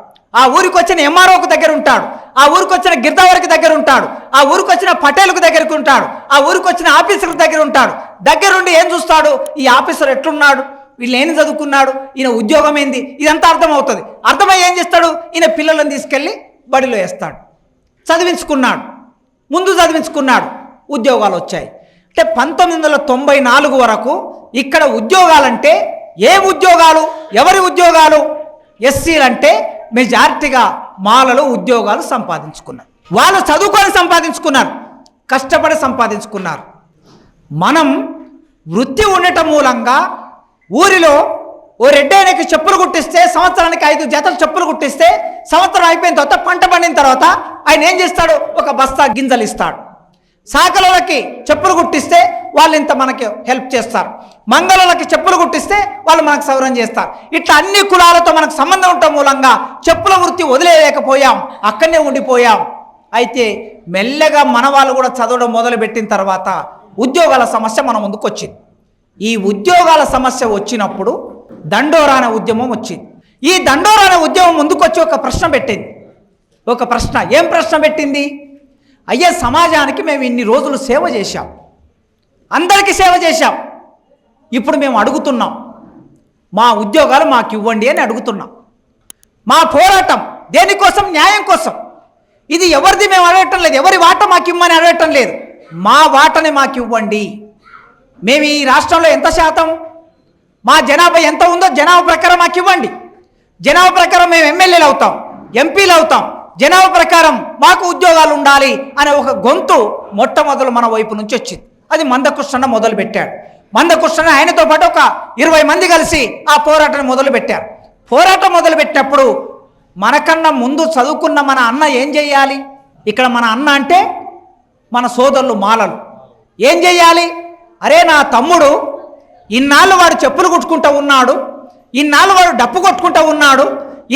ఆ ఊరికి వచ్చిన ఎంఆర్ఓకు దగ్గర ఉంటాడు. ఆ ఊరికి వచ్చిన గిర్దావరికి దగ్గర ఉంటాడు. ఆ ఊరికి వచ్చిన పటేల్కు దగ్గరకు ఉంటాడు. ఆ ఊరికి వచ్చిన ఆఫీసర్కి దగ్గర ఉంటాడు. దగ్గరుండి ఏం చూస్తాడు? ఈ ఆఫీసర్ ఎట్లున్నాడు, వీళ్ళు ఏం చదువుకున్నాడు, ఈయన ఉద్యోగం ఏంది, ఇదంతా అర్థమవుతుంది. అర్థమై ఏం చేస్తాడు? ఈయన పిల్లలను తీసుకెళ్ళి బడిలో వేస్తాడు. ముందు చదివించుకున్నాడు, ఉద్యోగాలు వచ్చాయి. అంటే 1994 వరకు ఇక్కడ ఉద్యోగాలంటే ఏ ఉద్యోగాలు, ఎవరి ఉద్యోగాలు? ఎస్సీలంటే మెజారిటీగా మాలలు ఉద్యోగాలు సంపాదించుకున్నారు. వాళ్ళు చదువుకొని సంపాదించుకున్నారు, కష్టపడి సంపాదించుకున్నారు. మనం వృత్తి ఉండటం మూలంగా ఊరిలో ఓ రెడ్డైనకి చెప్పులు కుట్టిస్తే, సంవత్సరానికి 5 జతలు చెప్పులు కుట్టిస్తే, సంవత్సరం అయిపోయిన తర్వాత పంట పండిన తర్వాత ఆయన ఏం చేస్తాడు? ఒక బస్తా గింజలు ఇస్తాడు. సాకలకి చెప్పులు కుట్టిస్తే వాళ్ళు ఇంత మనకి హెల్ప్ చేస్తారు. మంగళలకి చెప్పులు కుట్టిస్తే వాళ్ళు మనకు సౌరం చేస్తారు. ఇట్లా అన్ని కులాలతో మనకు సంబంధం ఉండటం మూలంగా చెప్పుల వృత్తి వదిలేయలేకపోయాం, అక్కడనే ఉండిపోయాం. అయితే మెల్లగా మన వాళ్ళు కూడా చదవడం మొదలుపెట్టిన తర్వాత ఉద్యోగాల సమస్య మన ముందుకు వచ్చింది. ఈ ఉద్యోగాల సమస్య వచ్చినప్పుడు దండోరా అనే ఉద్యమం వచ్చింది. ఈ దండోరా అనే ఉద్యమం ముందుకొచ్చి ఒక ప్రశ్న పెట్టింది. ఏం ప్రశ్న పెట్టింది? అయ్యే, సమాజానికి మేము ఇన్ని రోజులు సేవ చేశాం, అందరికీ సేవ చేశాం. ఇప్పుడు మేము అడుగుతున్నాం, మా ఉద్యోగాలు మాకు ఇవ్వండి అని అడుగుతున్నాం. మా పోరాటం దేనికోసం? న్యాయం కోసం. ఇది ఎవరిది మేము అడగటం లేదు, ఎవరి వాట మాకు ఇవ్వమని అడగటం లేదు, మా వాటని మాకు ఇవ్వండి. మేము ఈ రాష్ట్రంలో ఎంత శాతం, మా జనాభా ఎంత ఉందో జనాభా ప్రకారం మాకు ఇవ్వండి. జనాభా ప్రకారం మేము ఎమ్మెల్యేలు అవుతాం, ఎంపీలు అవుతాం, జనాభా ప్రకారం మాకు ఉద్యోగాలు ఉండాలి అనే ఒక గొంతు మొట్టమొదలు మన వైపు నుంచి వచ్చింది. అది మందకృష్ణ మొదలుపెట్టాడు. మందకృష్ణ ఆయనతో పాటు ఒక 20 మంది కలిసి ఆ పోరాటాన్ని మొదలుపెట్టారు. పోరాటం మొదలుపెట్టినప్పుడు మనకన్నా ముందు చదువుకున్న మన అన్న ఏం చేయాలి? ఇక్కడ మన అన్న అంటే మన సోదరులు మాలలు ఏం చేయాలి? అరే, నా తమ్ముడు ఇన్నాళ్ళు వాడు చెప్పులు కుట్టుకుంటూ ఉన్నాడు, ఇన్నాళ్ళు వాడు డప్పు కొట్టుకుంటూ ఉన్నాడు,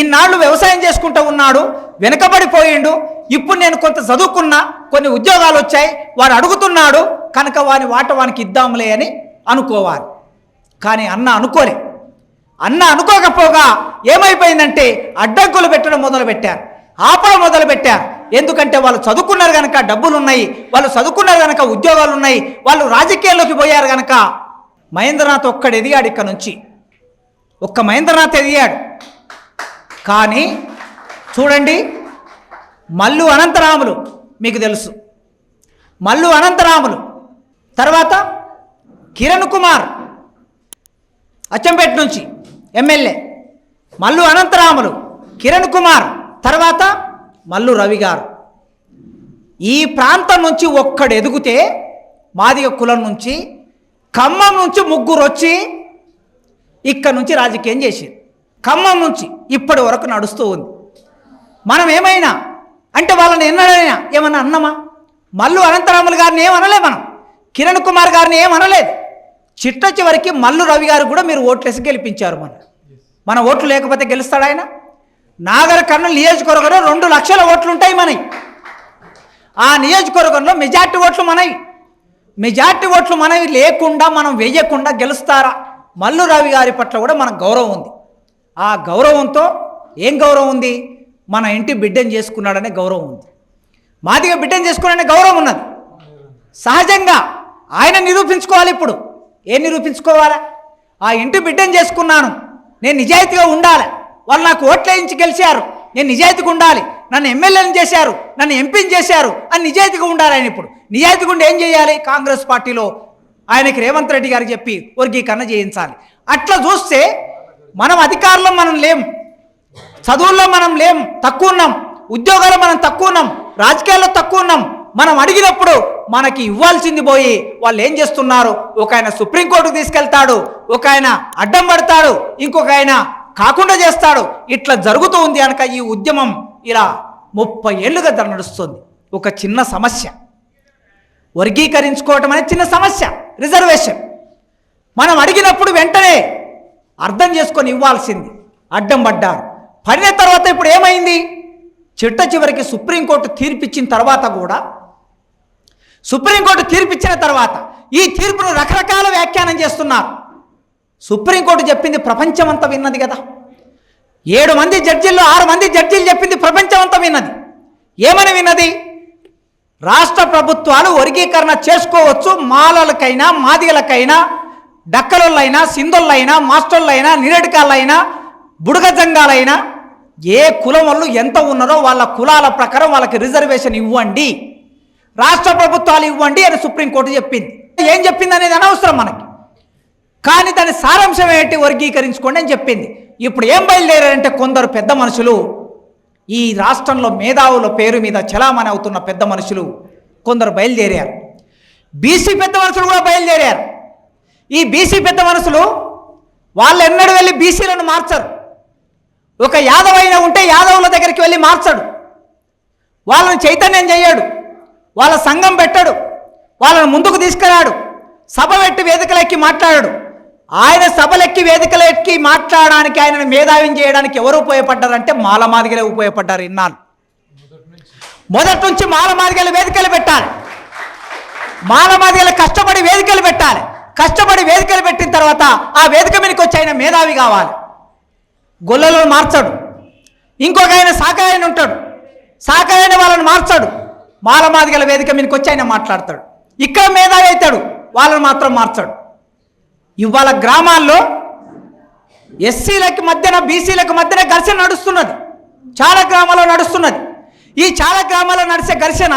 ఇన్నాళ్ళు వ్యవసాయం చేసుకుంటూ ఉన్నాడు, వెనుకబడిపోయిండు. ఇప్పుడు నేను కొంత చదువుకున్నా, కొన్ని ఉద్యోగాలు వచ్చాయి, వాడు అడుగుతున్నాడు కనుక వాని వాట వానికి ఇద్దాంలే అని అనుకోవాలి. కానీ అన్న అనుకోకపోగా ఏమైపోయిందంటే అడ్డంకులు పెట్టడం మొదలుపెట్టారు, ఆపడం మొదలుపెట్టారు. ఎందుకంటే వాళ్ళు చదువుకున్నారు కనుక డబ్బులు ఉన్నాయి, వాళ్ళు చదువుకున్నారు కనుక ఉద్యోగాలు ఉన్నాయి, వాళ్ళు రాజకీయాల్లోకి పోయారు కనుక. మహేంద్రనాథ్ ఒక్కడు ఎదిగాడు ఇక్కడ నుంచి, ఒక్క మహేంద్రనాథ్ ఎదిగాడు. కానీ చూడండి, మల్లు అనంతరాములు మీకు తెలుసు, మల్లు అనంతరాములు తర్వాత కిరణ్ కుమార్ అచ్చంపేట నుంచి ఎమ్మెల్యే, మల్లు అనంతరాములు, కిరణ్ కుమార్, తర్వాత మల్లు రవి గారు. ఈ ప్రాంతం నుంచి ఒక్కడు ఎదిగితే మాదిగ కులం నుంచి, ఖమ్మం నుంచి ముగ్గురు వచ్చి ఇక్కడ నుంచి రాజకీయం చేసేది. ఖమ్మం నుంచి ఇప్పటి వరకు నడుస్తూ ఉంది. మనం ఏమైనా అంటే వాళ్ళని ఎన్నడైనా ఏమన్నా అన్నమా? మల్లు అనంతరాములు గారిని ఏమనలే, మనం కిరణ్ కుమార్ గారిని ఏమనలేదు. చిట్ట చివరికి మల్లు రవి గారు కూడా మీరు ఓట్లేసి గెలిపించారు. మన ఓట్లు లేకపోతే గెలుస్తాడు ఆయన? నాగర్ కర్నూలు నియోజకవర్గంలో 2 లక్షల ఓట్లు ఉంటాయి మనవి. ఆ నియోజకవర్గంలో మెజార్టీ ఓట్లు మనవి. మెజార్టీ ఓట్లు మనవి లేకుండా మనం వేయకుండా గెలుస్తారా? మల్లు రవి గారి పట్ల కూడా మనకు గౌరవం ఉంది. ఆ గౌరవంతో ఏం గౌరవం ఉంది? మన ఇంటి బిడ్డను చేసుకున్నాడనే గౌరవం ఉంది. మాదిగ బిడ్డను చేసుకున్నాడనే గౌరవం ఉన్నది. సహజంగా ఆయన నిరూపించుకోవాలి. ఇప్పుడు ఏం నిరూపించుకోవాలా? ఆ ఇంటి బిడ్డను చేసుకున్నాను, నేను నిజాయితీగా ఉండాలి, వాళ్ళు నాకు ఓట్లు వేయించి గెలిచారు, నేను నిజాయితీగా ఉండాలి, నన్ను ఎమ్మెల్యేని చేశారు, నన్ను ఎంపీని చేశారు అని నిజాయితీగా ఉండాలి. ఆయన ఇప్పుడు నిజాయితీగా ఉండి ఏం చేయాలి? కాంగ్రెస్ పార్టీలో ఆయనకి రేవంత్ రెడ్డి గారు చెప్పి వర్గీకరణ చేయించాలి. అట్లా చూస్తే మనం అధికారంలో మనం లేం, చదువుల్లో మనం లేం, తక్కువ ఉన్నాం, ఉద్యోగాల్లో మనం తక్కువ ఉన్నాం, రాజకీయాల్లో తక్కువ ఉన్నాం. మనం అడిగినప్పుడు మనకి ఇవ్వాల్సింది పోయి వాళ్ళు ఏం చేస్తున్నారు? ఒక ఆయన సుప్రీంకోర్టుకు తీసుకెళ్తాడు, ఒక ఆయన అడ్డం పడతాడు, ఇంకొక ఆయన కాకుండా చేస్తాడు. ఇట్లా జరుగుతూ ఉంది కనుక ఈ ఉద్యమం ఇలా 30 ఏళ్ళుగా నడుస్తుంది. ఒక చిన్న సమస్య, వర్గీకరించుకోవటం అనేది చిన్న సమస్య, రిజర్వేషన్. మనం అడిగినప్పుడు వెంటనే అర్థం చేసుకొని ఇవ్వాల్సింది, అడ్డం పడ్డారు. పడిన తర్వాత ఇప్పుడు ఏమైంది? చిట్ట చివరికి సుప్రీంకోర్టు తీర్పిచ్చిన తర్వాత కూడా, సుప్రీంకోర్టు తీర్పిచ్చిన తర్వాత ఈ తీర్పును రకరకాల వ్యాఖ్యానం చేస్తున్నారు. సుప్రీంకోర్టు చెప్పింది ప్రపంచమంతా విన్నది కదా. 7 మంది జడ్జీల్లో 6 మంది జడ్జీలు చెప్పింది ప్రపంచమంతా విన్నది. ఏమని విన్నది? రాష్ట్ర ప్రభుత్వాలు వర్గీకరణ చేసుకోవచ్చు, మాలలకైనా మాదిగలకైనా డక్కలైనా సింధులైనా మాస్టర్లైనా నిరేటికాళ్ళైనా బుడగ జంగాలైనా ఏ కులం వాళ్ళు ఎంత ఉన్నారో వాళ్ళ కులాల ప్రకారం వాళ్ళకి రిజర్వేషన్ ఇవ్వండి, రాష్ట్ర ప్రభుత్వాలు ఇవ్వండి అని సుప్రీంకోర్టు చెప్పింది. ఏం చెప్పింది అనేది అనవసరం మనకి, కానీ దాని సారాంశం ఏంటి? వర్గీకరించుకోండి అని చెప్పింది. ఇప్పుడు ఏం బయలుదేరారంటే కొందరు పెద్ద మనుషులు, ఈ రాష్ట్రంలో మేధావుల పేరు మీద చలామణి అవుతున్న పెద్ద మనుషులు కొందరు బయలుదేరారు. బీసీ పెద్ద మనుషులు కూడా బయలుదేరారు. ఈ బీసీ పెద్ద మనుషులు వాళ్ళు ఎన్నడూ వెళ్ళి బీసీలను మార్చరు. ఒక యాదవ్ అయినా ఉంటే యాదవుల దగ్గరికి వెళ్ళి మార్చడు, వాళ్ళని చైతన్యం చేయడు, వాళ్ళ సంఘం పెట్టడు, వాళ్ళని ముందుకు తీసుకురాడు, సభ పెట్టి వేదికలెక్కి మాట్లాడాడు. ఆయన సభలెక్కి వేదికలెక్కి మాట్లాడడానికి, ఆయనను మేధావిని చేయడానికి ఎవరు ఉపయోగపడ్డారంటే మాలమాదిగలే ఉపయోగపడ్డారు. ఇన్నాళ్ళు మొదటి నుంచి మాలమాదిగల వేదికలు పెట్టాలి, మాలమాదిగల కష్టపడి వేదికలు పెట్టాలి. కష్టపడి వేదికలు పెట్టిన తర్వాత ఆ వేదిక మీదకి వచ్చి ఆయన మేధావి కావాలి. గొల్లలో మార్చడు. ఇంకొక ఆయన సాకాయన ఉంటాడు, సాకాయన వాళ్ళని మార్చడు. మాలమాదిగల వేదిక మీదకి వచ్చి ఆయన మాట్లాడతాడు, ఇక్కడ మేధావి అవుతాడు, వాళ్ళని మాత్రం మార్చడు. ఇవాళ గ్రామాల్లో ఎస్సీలకి మధ్యన బీసీలకు మధ్యన ఘర్షణ నడుస్తున్నది, చాలా గ్రామాల్లో నడుస్తున్నది. ఈ చాలా గ్రామాల్లో నడిచే ఘర్షణ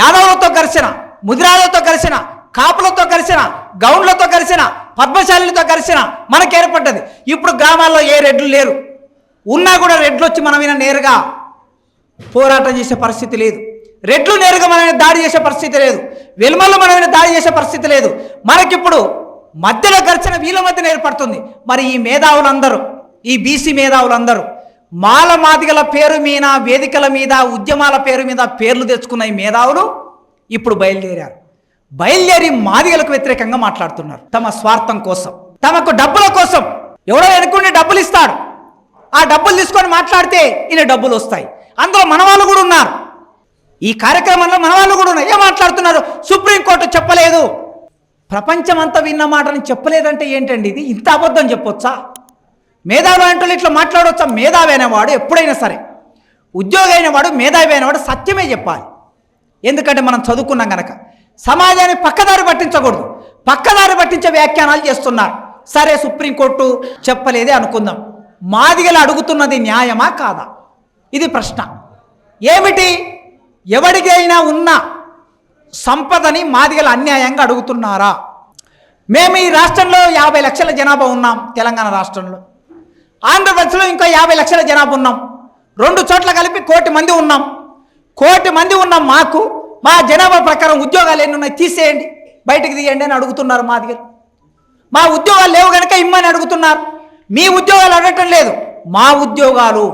యాదవులతో ఘర్షణ, ముదిరాలతో ఘర్షణ, కాపులతో ఘర్షణ, గౌండ్లతో ఘర్షణ, పద్మశాలితో ఘర్షణ మనకు ఏర్పడ్డది. ఇప్పుడు గ్రామాల్లో ఏ రెడ్లు లేరు, ఉన్నా కూడా రెడ్లు వచ్చి మన మీద నేరుగా పోరాటం చేసే పరిస్థితి లేదు. రెడ్లు నేరుగా మన మీద దాడి చేసే పరిస్థితి లేదు. వెలుమల్లో మన మీద దాడి చేసే పరిస్థితి లేదు. మనకిప్పుడు మధ్యలో ఘర్షణ వీళ్ళ మధ్యన ఏర్పడుతుంది. మరి ఈ మేధావులందరూ, ఈ బీసీ మేధావులందరూ మాలమాదిగల పేరు మీద, వేదికల మీద, ఉద్యమాల పేరు మీద పేర్లు తెచ్చుకున్న ఈ మేధావులు ఇప్పుడు బయలుదేరారు. బయలుదేరి మాదిగలకు వ్యతిరేకంగా మాట్లాడుతున్నారు. తమ స్వార్థం కోసం, తమకు డబ్బుల కోసం. ఎవడో ఎన్నుకుని డబ్బులు ఇస్తాడు, ఆ డబ్బులు తీసుకొని మాట్లాడితే ఈయన డబ్బులు వస్తాయి. అందులో మనవాళ్ళు కూడా ఉన్నారు, ఈ కార్యక్రమంలో మనవాళ్ళు కూడా ఉన్నారు. ఏం మాట్లాడుతున్నారు? సుప్రీంకోర్టు చెప్పలేదు, ప్రపంచమంతా విన్న మాటని చెప్పలేదంటే ఏంటండి ఇది? ఇంత అబద్ధం చెప్పొచ్చా? మేధావులు అంటే ఇట్లా మాట్లాడవచ్చా? మేధావి అనేవాడు ఎప్పుడైనా సరే ఉద్యోగి అయిన వాడు, మేధావి అయిన వాడు సత్యమే చెప్పాలి. ఎందుకంటే మనం చదువుకున్నాం కనుక. సమాజాన్ని పక్కదారి పట్టించకూడదు. పక్కదారి పట్టించే వ్యాఖ్యానాలు చేస్తున్నారు. సరే, సుప్రీంకోర్టు చెప్పలేదే అనుకుందాం. మాదిగలు అడుగుతున్నది న్యాయమా కాదా? ఇది ప్రశ్న. ఏమిటి? ఎవరికైనా ఉన్న సంపదని మాదిగలు అన్యాయంగా అడుగుతున్నారా? మేము ఈ రాష్ట్రంలో 50 లక్షల జనాభా ఉన్నాం. తెలంగాణ రాష్ట్రంలో, ఆంధ్రప్రదేశ్లో ఇంకో 50 లక్షల జనాభా ఉన్నాం. 2 చోట్ల కలిపి 1 కోటి మంది ఉన్నాం. 1 కోటి మంది ఉన్నాం. మాకు మా జనాభా ప్రకారం ఉద్యోగాలు ఎన్ని ఉన్నాయి తీసేయండి, బయటకు తీయండి అని అడుగుతున్నారు మాదిగలు. మా ఉద్యోగాలు లేవు కనుక ఇమ్మని అడుగుతున్నారు. మీ ఉద్యోగాలు అడగటం లేదు, మా ఉద్యోగాలు.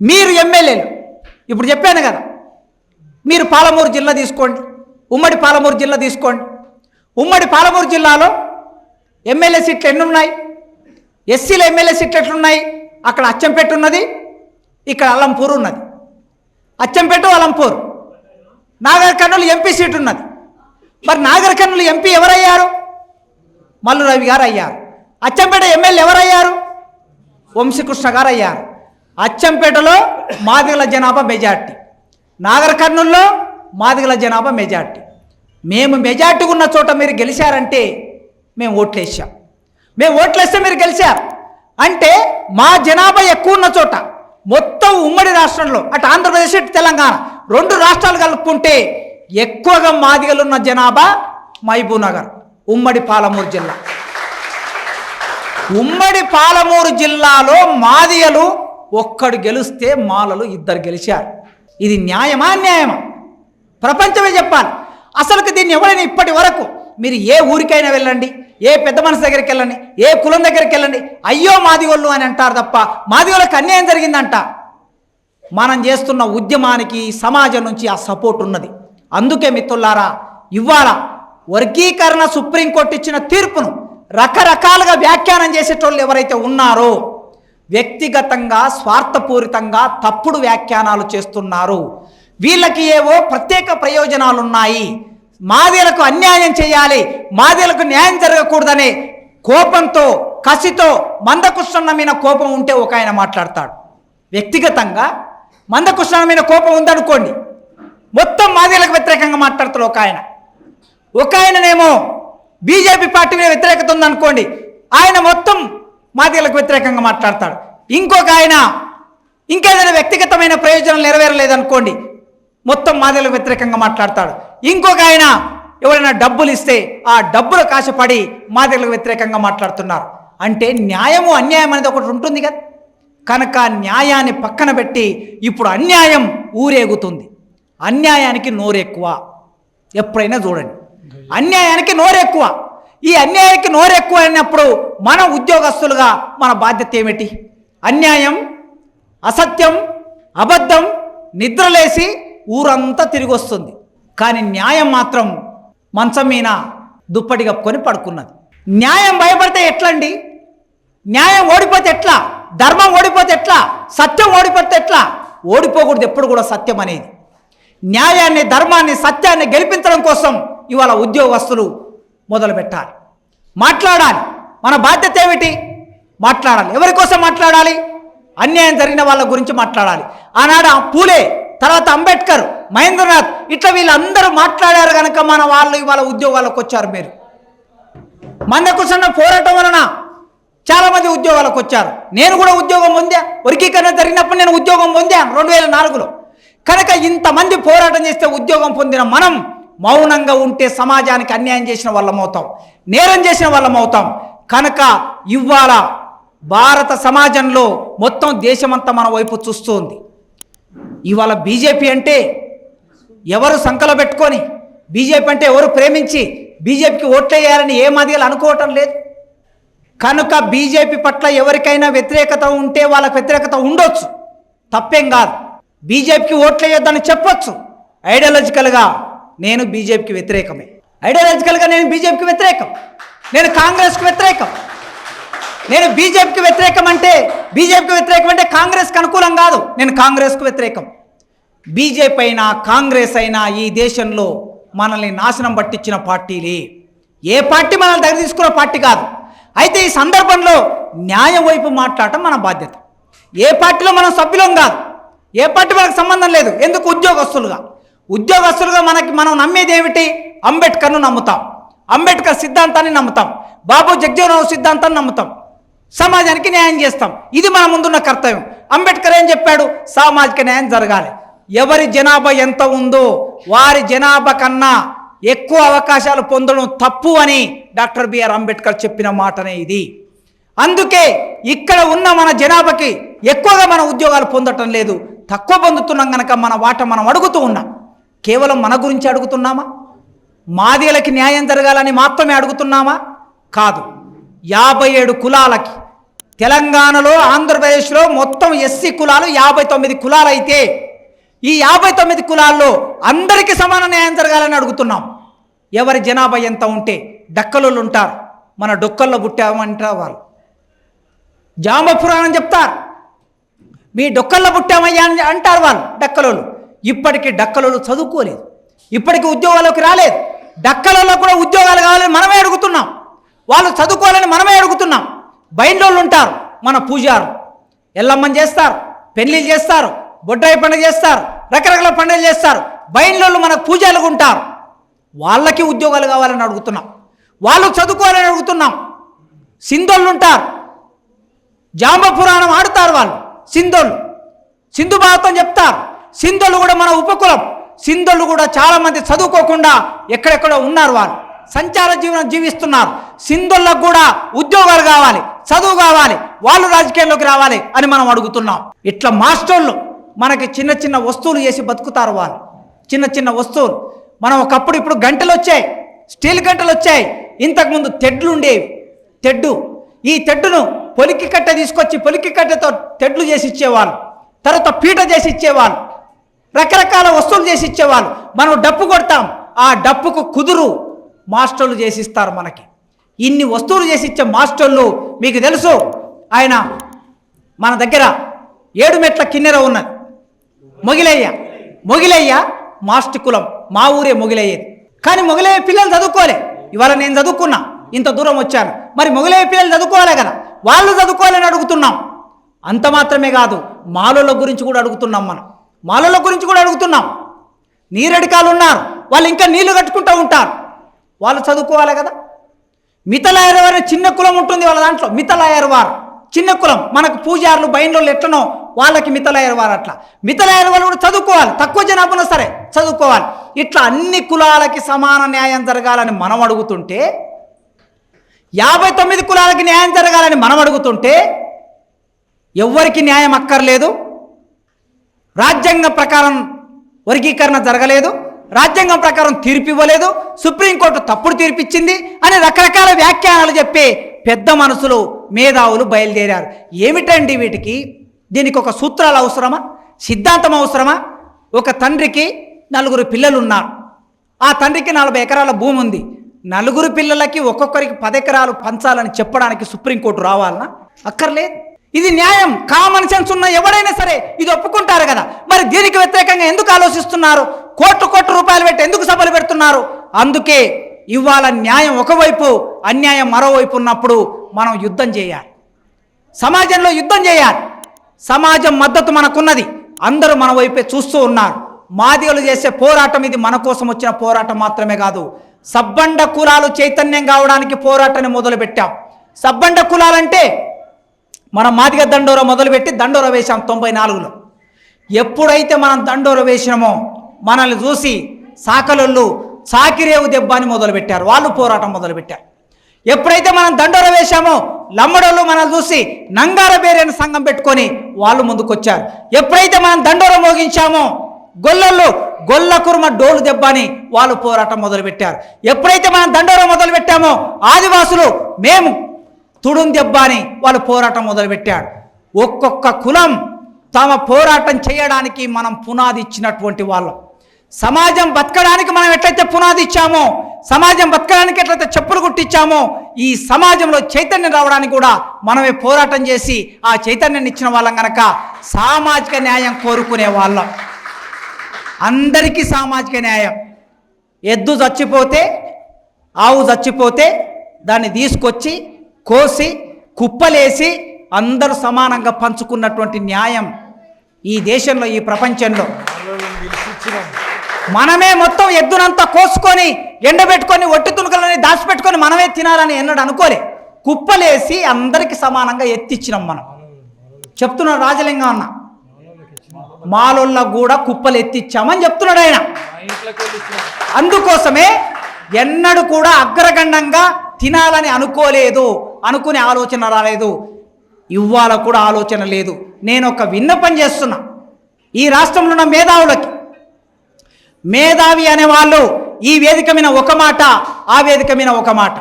మీరు ఎమ్మెల్యేలు, ఇప్పుడు చెప్పాను కదా, మీరు పాలమూరు జిల్లా తీసుకోండి, ఉమ్మడి పాలమూరు జిల్లా తీసుకోండి. ఉమ్మడి పాలమూరు జిల్లాలో ఎమ్మెల్యే సీట్లు ఎన్ని ఉన్నాయి? ఎస్సీల ఎమ్మెల్యే సీట్లు ఎట్లున్నాయి? అక్కడ అచ్చంపేట ఉన్నది, ఇక్కడ అలంపూర్ ఉన్నది. అచ్చంపేట, అలంపూర్. నాగర్ కర్నూలు ఎంపీ సీటు ఉన్నది. మరి నాగర్ కర్నూలు ఎంపీ ఎవరయ్యారు? మల్లు రవి గారు అయ్యారు. అచ్చంపేట ఎమ్మెల్యే ఎవరయ్యారు? వంశీకృష్ణ గారు అయ్యారు. అచ్చంపేటలో మాదిగల జనాభా మెజార్టీ, నాగర్ కర్నూల్లో మాదిగల జనాభా మెజార్టీ. మేము మెజార్టీ ఉన్న చోట మీరు గెలిచారంటే మేము ఓట్లేసాం. మేము ఓట్లేస్తే మీరు గెలిచారు అంటే మా జనాభా ఎక్కువ ఉన్న చోట, మొత్తం ఉమ్మడి రాష్ట్రంలో, అటు ఆంధ్రప్రదేశ్ ఇటు తెలంగాణ 2 రాష్ట్రాలు కలుపుకుంటే ఎక్కువగా మాదిగలు ఉన్న జనాభా మహబూబ్ నగర్, ఉమ్మడి పాలమూరు జిల్లా. ఉమ్మడి పాలమూరు జిల్లాలో మాదిగలు ఒక్కడు గెలిస్తే మాలలు 2 గెలిచారు. ఇది న్యాయమా అన్యాయమా? ప్రపంచమే చెప్పాలి. అసలుకి దీన్ని ఎవరైనా ఇప్పటి వరకు మీరు ఏ ఊరికైనా వెళ్ళండి, ఏ పెద్ద మనిషి దగ్గరికి వెళ్ళండి, ఏ కులం దగ్గరికి వెళ్ళండి, అయ్యో మాదిగోళ్ళు అని అంటారు తప్ప మాదిగోళ్ళకి అన్యాయం జరిగిందంట. మనం చేస్తున్న ఉద్యమానికి సమాజం నుంచి ఆ సపోర్ట్ ఉన్నది. అందుకే మిత్రులారా, ఇవాళ వర్గీకరణ సుప్రీంకోర్టు ఇచ్చిన తీర్పును రకరకాలుగా వ్యాఖ్యానం చేసేటోళ్ళు ఎవరైతే ఉన్నారో, వ్యక్తిగతంగా స్వార్థపూరితంగా తప్పుడు వ్యాఖ్యానాలు చేస్తున్నారు. వీళ్ళకి ఏవో ప్రత్యేక ప్రయోజనాలు ఉన్నాయి, మాదిగలకు అన్యాయం చేయాలి, మాదిగలకు న్యాయం జరగకూడదనే కోపంతో, కసితో, మందకృష్ణ మీద కోపం ఉంటే ఒక ఆయన మాట్లాడతాడు. వ్యక్తిగతంగా మందకృష్ణ మీద కోపం ఉందనుకోండి, మొత్తం మాదిగలకు వ్యతిరేకంగా మాట్లాడతాడు ఒక ఆయన. ఒక ఆయననేమో బీజేపీ పార్టీ మీద వ్యతిరేకత ఉందనుకోండి, ఆయన మొత్తం మాదిగలకు వ్యతిరేకంగా మాట్లాడతాడు. ఇంకొక ఆయన ఇంకేదైనా వ్యక్తిగతమైన ప్రయోజనం నెరవేరలేదనుకోండి, మొత్తం మాదిగలకు వ్యతిరేకంగా మాట్లాడతాడు. ఇంకొక ఆయన ఎవరైనా డబ్బులు ఇస్తే ఆ డబ్బులు కాశపడి మాదిగలకు వ్యతిరేకంగా మాట్లాడుతున్నారు. అంటే న్యాయము అన్యాయం అనేది ఒకటి ఉంటుంది కదా. కనుక న్యాయాన్ని పక్కన పెట్టి ఇప్పుడు అన్యాయం ఊరేగుతుంది. అన్యాయానికి నోరెక్కువ. ఎప్పుడైనా చూడండి, అన్యాయానికి నోరెక్కువ. ఈ అన్యాయానికి నోరెక్కువ అయినప్పుడు మన ఉద్యోగస్తులుగా మన బాధ్యత ఏమిటి? అన్యాయం, అసత్యం, అబద్ధం నిద్రలేసి ఊరంతా తిరిగి వస్తుంది. కానీ న్యాయం మాత్రం మంచం మీద దుప్పటి కప్పుకొని పడుకున్నది. న్యాయం భయపడితే ఎట్లండి? న్యాయం ఓడిపోతే ఎట్లా? ధర్మం ఓడిపోతే ఎట్లా? సత్యం ఓడిపోతే ఎట్లా? ఓడిపోకూడదు ఎప్పుడు కూడా సత్యం అనేది. న్యాయాన్ని, ధర్మాన్ని, సత్యాన్ని గెలిపించడం కోసం ఇవాళ ఉద్యోగస్తులు మొదలు పెట్టాలి, మాట్లాడాలి. మన బాధ్యత ఏమిటి? మాట్లాడాలి. ఎవరి కోసం మాట్లాడాలి? అన్యాయం జరిగిన వాళ్ళ గురించి మాట్లాడాలి. ఆనాడు పూలే, తర్వాత అంబేద్కర్, మహేంద్రనాథ్, ఇట్లా వీళ్ళందరూ మాట్లాడారు కనుక మన వాళ్ళు ఇవాళ ఉద్యోగాలకు వచ్చారు. మీరు మందకృష్ణ పోరాటం వలన చాలామంది ఉద్యోగాలకు వచ్చారు. నేను కూడా ఉద్యోగం పొందా. వర్గీకరణ జరిగినప్పుడు నేను ఉద్యోగం పొందాను 2004లో. కనుక ఇంతమంది పోరాటం చేస్తే ఉద్యోగం పొందిన మనం మౌనంగా ఉంటే సమాజానికి అన్యాయం చేసిన వాళ్ళం అవుతాం, నేరం చేసిన వాళ్ళం అవుతాం. కనుక ఇవాళ భారత సమాజంలో మొత్తం దేశమంతా మన వైపు చూస్తుంది. ఇవాళ బీజేపీ అంటే ఎవరు సంకలో పెట్టుకొని, బీజేపీ అంటే ఎవరు ప్రేమించి బీజేపీకి ఓట్లేయాలని ఏ మాదిగలు అనుకోవటం లేదు. కనుక బీజేపీ పట్ల ఎవరికైనా వ్యతిరేకత ఉంటే వాళ్ళకి వ్యతిరేకత ఉండొచ్చు, తప్పేం కాదు. బీజేపీకి ఓట్లేయొద్దని చెప్పొచ్చు. ఐడియాలజికల్గా నేను బీజేపీకి వ్యతిరేకమే, ఐడియాలజికల్గా నేను బీజేపీకి వ్యతిరేకం, నేను కాంగ్రెస్కి వ్యతిరేకం. నేను బీజేపీకి వ్యతిరేకం అంటే కాంగ్రెస్కి అనుకూలం కాదు, నేను కాంగ్రెస్కు వ్యతిరేకం. బీజేపీ అయినా కాంగ్రెస్ అయినా ఈ దేశంలో మనల్ని నాశనం పట్టించిన పార్టీలే. ఏ పార్టీ మనల్ని దగ్గర తీసుకున్న పార్టీ కాదు. అయితే ఈ సందర్భంలో న్యాయం వైపు మాట్లాడటం మన బాధ్యత. ఏ పార్టీలో మనం సభ్యులం కాదు, ఏ పార్టీ వాళ్ళకి సంబంధం లేదు. ఎందుకు? ఉద్యోగస్తులుగా మనం నమ్మేది ఏమిటి? అంబేద్కర్ను నమ్ముతాం, అంబేద్కర్ సిద్ధాంతాన్ని నమ్ముతాం, బాబు జగ్జీవనరావు సిద్ధాంతాన్ని నమ్ముతాం, సమాజానికి న్యాయం చేస్తాం. ఇది మన ముందున్న కర్తవ్యం. అంబేద్కర్ ఏం చెప్పాడు? సామాజిక న్యాయం జరగాలి. ఎవరి జనాభా ఎంత ఉందో వారి జనాభా కన్నా ఎక్కువ అవకాశాలు పొందడం తప్పు అని డాక్టర్ బిఆర్ అంబేద్కర్ చెప్పిన మాటనే ఇది. అందుకే ఇక్కడ ఉన్న మన జనాభాకి ఎక్కువగా మన ఉద్యోగాలు పొందటం లేదు, తక్కువ పొందుతున్నాం కనుక మన వాట మనం అడుగుతూ ఉన్నాం. కేవలం మన గురించి అడుగుతున్నామా? మాదిగలకి న్యాయం జరగాలని మాత్రమే అడుగుతున్నామా? కాదు. 57 కులాలకి తెలంగాణలో, ఆంధ్రప్రదేశ్లో మొత్తం ఎస్సీ కులాలు 59 కులాలు అయితే ఈ 59 కులాల్లో అందరికీ సమాన న్యాయం జరగాలని అడుగుతున్నాం. ఎవరి జనాభా ఎంత ఉంటే డక్కలోళ్ళు ఉంటారు, మన డొక్కల్లో పుట్టామంటారు వాళ్ళు. జాంబ పురాణం చెప్తారు, మీ డొక్కల్లో పుట్టామయ్యా అని అంటారు వాళ్ళు డక్కలోళ్ళు. ఇప్పటికీ డక్కలోళ్ళు చదువుకోలేదు, ఇప్పటికీ ఉద్యోగాల్లోకి రాలేదు. డక్కలలో కూడా ఉద్యోగాలు కావాలని మనమే అడుగుతున్నాం, వాళ్ళు చదువుకోవాలని మనమే అడుగుతున్నాం. బయటోళ్ళు ఉంటారు, మన పూజారు ఎల్లమ్మని చేస్తారు, పెళ్లిళ్ళు చేస్తారు, బొడ్రాయి పండుగ చేస్తారు, రకరకాల పండుగలు చేస్తారు. బయటోళ్ళు మనకు పూజారులు ఉంటారు, వాళ్ళకి ఉద్యోగాలు కావాలని అడుగుతున్నాం, వాళ్ళు చదువుకోవాలని అడుగుతున్నాం. సింధోళ్ళు ఉంటారు, జాంబ పురాణం ఆడుతారు వాళ్ళు, సింధోళ్ళు సింధు భారతం చెప్తారు. సింధోళ్ళు కూడా మన ఉపకులం. సింధోళ్ళు కూడా చాలామంది చదువుకోకుండా ఎక్కడెక్కడో ఉన్నారు, వాళ్ళు సంచార జీవనం జీవిస్తున్నారు. సింధోళ్ళకు కూడా ఉద్యోగాలు కావాలి, చదువు కావాలి, వాళ్ళు రాజకీయాల్లోకి రావాలి అని మనం అడుగుతున్నాం. ఇట్లా మాస్టర్లు మనకి చిన్న చిన్న వస్తువులు చేసి బతుకుతారు వాళ్ళు, చిన్న చిన్న వస్తువులు. మనం ఒకప్పుడు ఇప్పుడు గంటలు వచ్చాయి, స్టీల్ గంటలు వచ్చాయి. ఇంతకుముందు తెడ్లు ఉండేవి, తెడ్డు. ఈ తెడ్డును పొలికి కట్టె తీసుకొచ్చి పొలికి కట్టెతో తెడ్లు చేసి ఇచ్చేవాళ్ళు, తర్వాత పీట చేసి ఇచ్చేవాళ్ళు, రకరకాల వస్తువులు చేసి ఇచ్చేవాళ్ళు. మనం డప్పు కొడతాం, ఆ డప్పుకు కుదురు మాస్టర్లు చేసిస్తారు మనకి. ఇన్ని వస్తువులు చేసి ఇచ్చే మాస్టర్లు మీకు తెలుసు. ఆయన మన దగ్గర 7 మెట్ల కిన్నెర ఉన్నది, మొగిలయ్య మాస్టర్ కులం, మా ఊరే మొగిలయ్యేది. కానీ మొగిలయ్య పిల్లలు చదువుకోలే. ఇవాళ నేను చదువుకున్నా, ఇంత దూరం వచ్చాను, మరి మొగిలయ్య పిల్లలు చదువుకోవాలి కదా, వాళ్ళు చదువుకోవాలని అడుగుతున్నాం. అంత మాత్రమే కాదు, మాలోల గురించి కూడా అడుగుతున్నాం. మనం మాలోల గురించి కూడా అడుగుతున్నాం. నీరడికాలు ఉన్నారు, వాళ్ళు ఇంకా నీళ్లు కట్టుకుంటూ ఉంటారు, వాళ్ళు చదువుకోవాలి కదా. మితలాయర్ వారు చిన్న కులం ఉంటుంది వాళ్ళ దాంట్లో, మితలాయర్ వారు చిన్న కులం. మనకు పూజారులు బయటలో ఎట్లనో వాళ్ళకి మితలాయర్ వారు అట్లా. మితలాయర్ వాళ్ళు కూడా చదువుకోవాలి, తక్కువ జనాభా సరే చదువుకోవాలి. ఇట్లా అన్ని కులాలకి సమాన న్యాయం జరగాలని మనం అడుగుతుంటే, 59 కులాలకి న్యాయం జరగాలని మనం అడుగుతుంటే ఎవ్వరికి న్యాయం అక్కర్లేదు. రాజ్యాంగం ప్రకారం వర్గీకరణ జరగలేదు, రాజ్యాంగం ప్రకారం తీర్పు ఇవ్వలేదు, సుప్రీంకోర్టు తప్పుడు తీర్పిచ్చింది అని రకరకాల వ్యాఖ్యానాలు చెప్పి పెద్ద మనసులు మేధావులు బయలుదేరారు. ఏమిటండి వీటికి? దీనికి ఒక సూత్రాలు అవసరమా? సిద్ధాంతం అవసరమా? ఒక తండ్రికి 4 పిల్లలు ఉన్నారు, ఆ తండ్రికి 40 ఎకరాల భూమి ఉంది. 4 పిల్లలకి ఒక్కొక్కరికి 10 ఎకరాలు పంచాలని చెప్పడానికి సుప్రీంకోర్టు రావాలనా? అక్కర్లేదు. ఇది న్యాయం, కామన్ సెన్స్ ఉన్న ఎవరైనా సరే ఇది ఒప్పుకుంటారు కదా. మరి దీనికి వ్యతిరేకంగా ఎందుకు ఆలోచిస్తున్నారు? కోట్ల రూపాయలు పెట్టి ఎందుకు సభలు పెడుతున్నారు? అందుకే ఇవాళ న్యాయం ఒకవైపు, అన్యాయం మరోవైపు ఉన్నప్పుడు మనం యుద్ధం చేయాలి, సమాజంలో యుద్ధం చేయాలి. సమాజం మద్దతు మనకున్నది, అందరూ మన వైపే చూస్తూ ఉన్నారు. మాదిగలు చేసే పోరాటం ఇది మన కోసం వచ్చిన పోరాటం మాత్రమే కాదు, సబ్బండ కులాలు చైతన్యం కావడానికి పోరాటాన్ని మొదలుపెట్టాం. సబ్బండ కులాలంటే మనం మాదిగ దండోర మొదలుపెట్టి దండోర వేశాం 94లో. ఎప్పుడైతే మనం దండోర వేసినామో మనల్ని చూసి సాకలోళ్ళు సాకిరేవు దెబ్బ అని మొదలుపెట్టారు, వాళ్ళు పోరాటం మొదలుపెట్టారు. ఎప్పుడైతే మనం దండోర వేశామో లమ్మడోళ్ళు మనల్ని చూసి నంగార బేరేని సంఘం పెట్టుకొని వాళ్ళు ముందుకొచ్చారు. ఎప్పుడైతే మనం దండోర మోగించామో గొల్లలు గొల్ల కుర్మ డోలు దెబ్బ అని వాళ్ళు పోరాటం మొదలుపెట్టారు. ఎప్పుడైతే మనం దండోర మొదలుపెట్టామో ఆదివాసులు మేము తుడుం దెబ్బ అని వాళ్ళు పోరాటం మొదలుపెట్టారు. ఒక్కొక్క కులం తమ పోరాటం చేయడానికి మనం పునాది ఇచ్చినటువంటి వాళ్ళం. సమాజం బతకడానికి మనం ఎట్లయితే పునాది ఇచ్చామో, సమాజం బతకడానికి ఎట్లయితే చెప్పులు కుట్టించామో, ఈ సమాజంలో చైతన్యం రావడానికి కూడా మనమే పోరాటం చేసి ఆ చైతన్యాన్ని ఇచ్చిన వాళ్ళం కనుక సామాజిక న్యాయం కోరుకునే వాళ్ళం. అందరికీ సామాజిక న్యాయం. ఎద్దు చచ్చిపోతే, ఆవు చచ్చిపోతే దాన్ని తీసుకొచ్చి కోసి కుప్పలేసి అందరూ సమానంగా పంచుకున్నటువంటి న్యాయం ఈ దేశంలో, ఈ ప్రపంచంలో. మనమే మొత్తం ఎద్దునంతా కోసుకొని ఎండబెట్టుకొని ఒట్టి తునుకలని దాచిపెట్టుకొని మనమే తినాలని ఎన్నడూ అనుకోలే. కుప్పలేసి అందరికి సమానంగా ఎత్తిచ్చినాం మనం. చెప్తున్నాడు రాజలింగం అన్న, మాలోళ్ళకు కూడా కుప్పలు ఎత్తిచ్చామని చెప్తున్నాడు ఆయన. అందుకోసమే ఎన్నడూ కూడా అగ్రగణ్యంగా తినాలని అనుకోలేదు, అనుకునే ఆలోచన రాలేదు. ఇవాళ కూడా ఆలోచన లేదు. నేను ఒక విన్నపం చేస్తున్నా ఈ రాష్ట్రంలో ఉన్న మేధావులకి. మేధావి అనేవాళ్ళు ఈ వేదిక మీద ఒక మాట, ఆ వేదిక మీద ఒక మాట.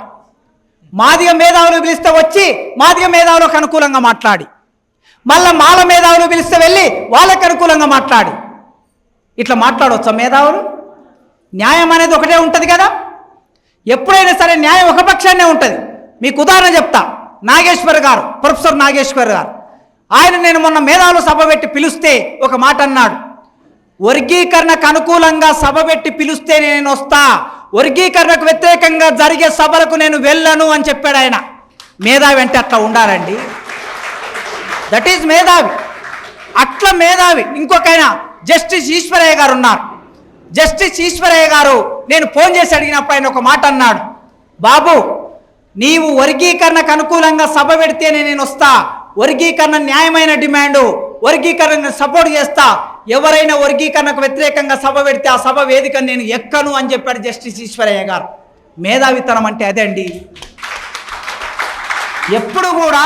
మాదిగ మేధావులు పిలిస్తే వచ్చి మాదిగ మేధావులకు అనుకూలంగా మాట్లాడి, మళ్ళీ మాల మేధావులు పిలిస్తే వెళ్ళి వాళ్ళకి అనుకూలంగా మాట్లాడి, ఇట్లా మాట్లాడవచ్చా మేధావులు? న్యాయం అనేది ఒకటే ఉంటుంది కదా. ఎప్పుడైనా సరే న్యాయం ఒక పక్షాన్నే ఉంటుంది. మీకు ఉదాహరణ చెప్తా. నాగేశ్వర్ గారు, ప్రొఫెసర్ నాగేశ్వర్ గారు, ఆయన నేను మొన్న మేధావులు సభ పెట్టి పిలిస్తే ఒక మాట అన్నాడు, వర్గీకరణకు అనుకూలంగా సభ పెట్టి పిలిస్తే నేను వస్తా, వర్గీకరణకు వ్యతిరేకంగా జరిగే సభలకు నేను వెళ్ళను అని చెప్పాడు ఆయన. మేధావి అంటే అట్లా ఉండాలండి. దట్ ఈజ్ మేధావి. అట్లా మేధావి. ఇంకొక ఆయన జస్టిస్ ఈశ్వరయ్య గారు ఉన్నారు. జస్టిస్ ఈశ్వరయ్య గారు నేను ఫోన్ చేసి అడిగినప్పుడు ఆయన ఒక మాట అన్నాడు, బాబు నీవు వర్గీకరణకు అనుకూలంగా సభ పెడితేనే నేను వస్తా, వర్గీకరణ న్యాయమైన డిమాండు, వర్గీకరణను సపోర్ట్ చేస్తా, ఎవరైనా వర్గీకరణకు వ్యతిరేకంగా సభ పెడితే ఆ సభ వేదిక నేను ఎక్కను అని చెప్పాడు జస్టిస్ ఈశ్వరయ్య గారు. మేధావితనం అంటే అదే అండి. ఎప్పుడు కూడా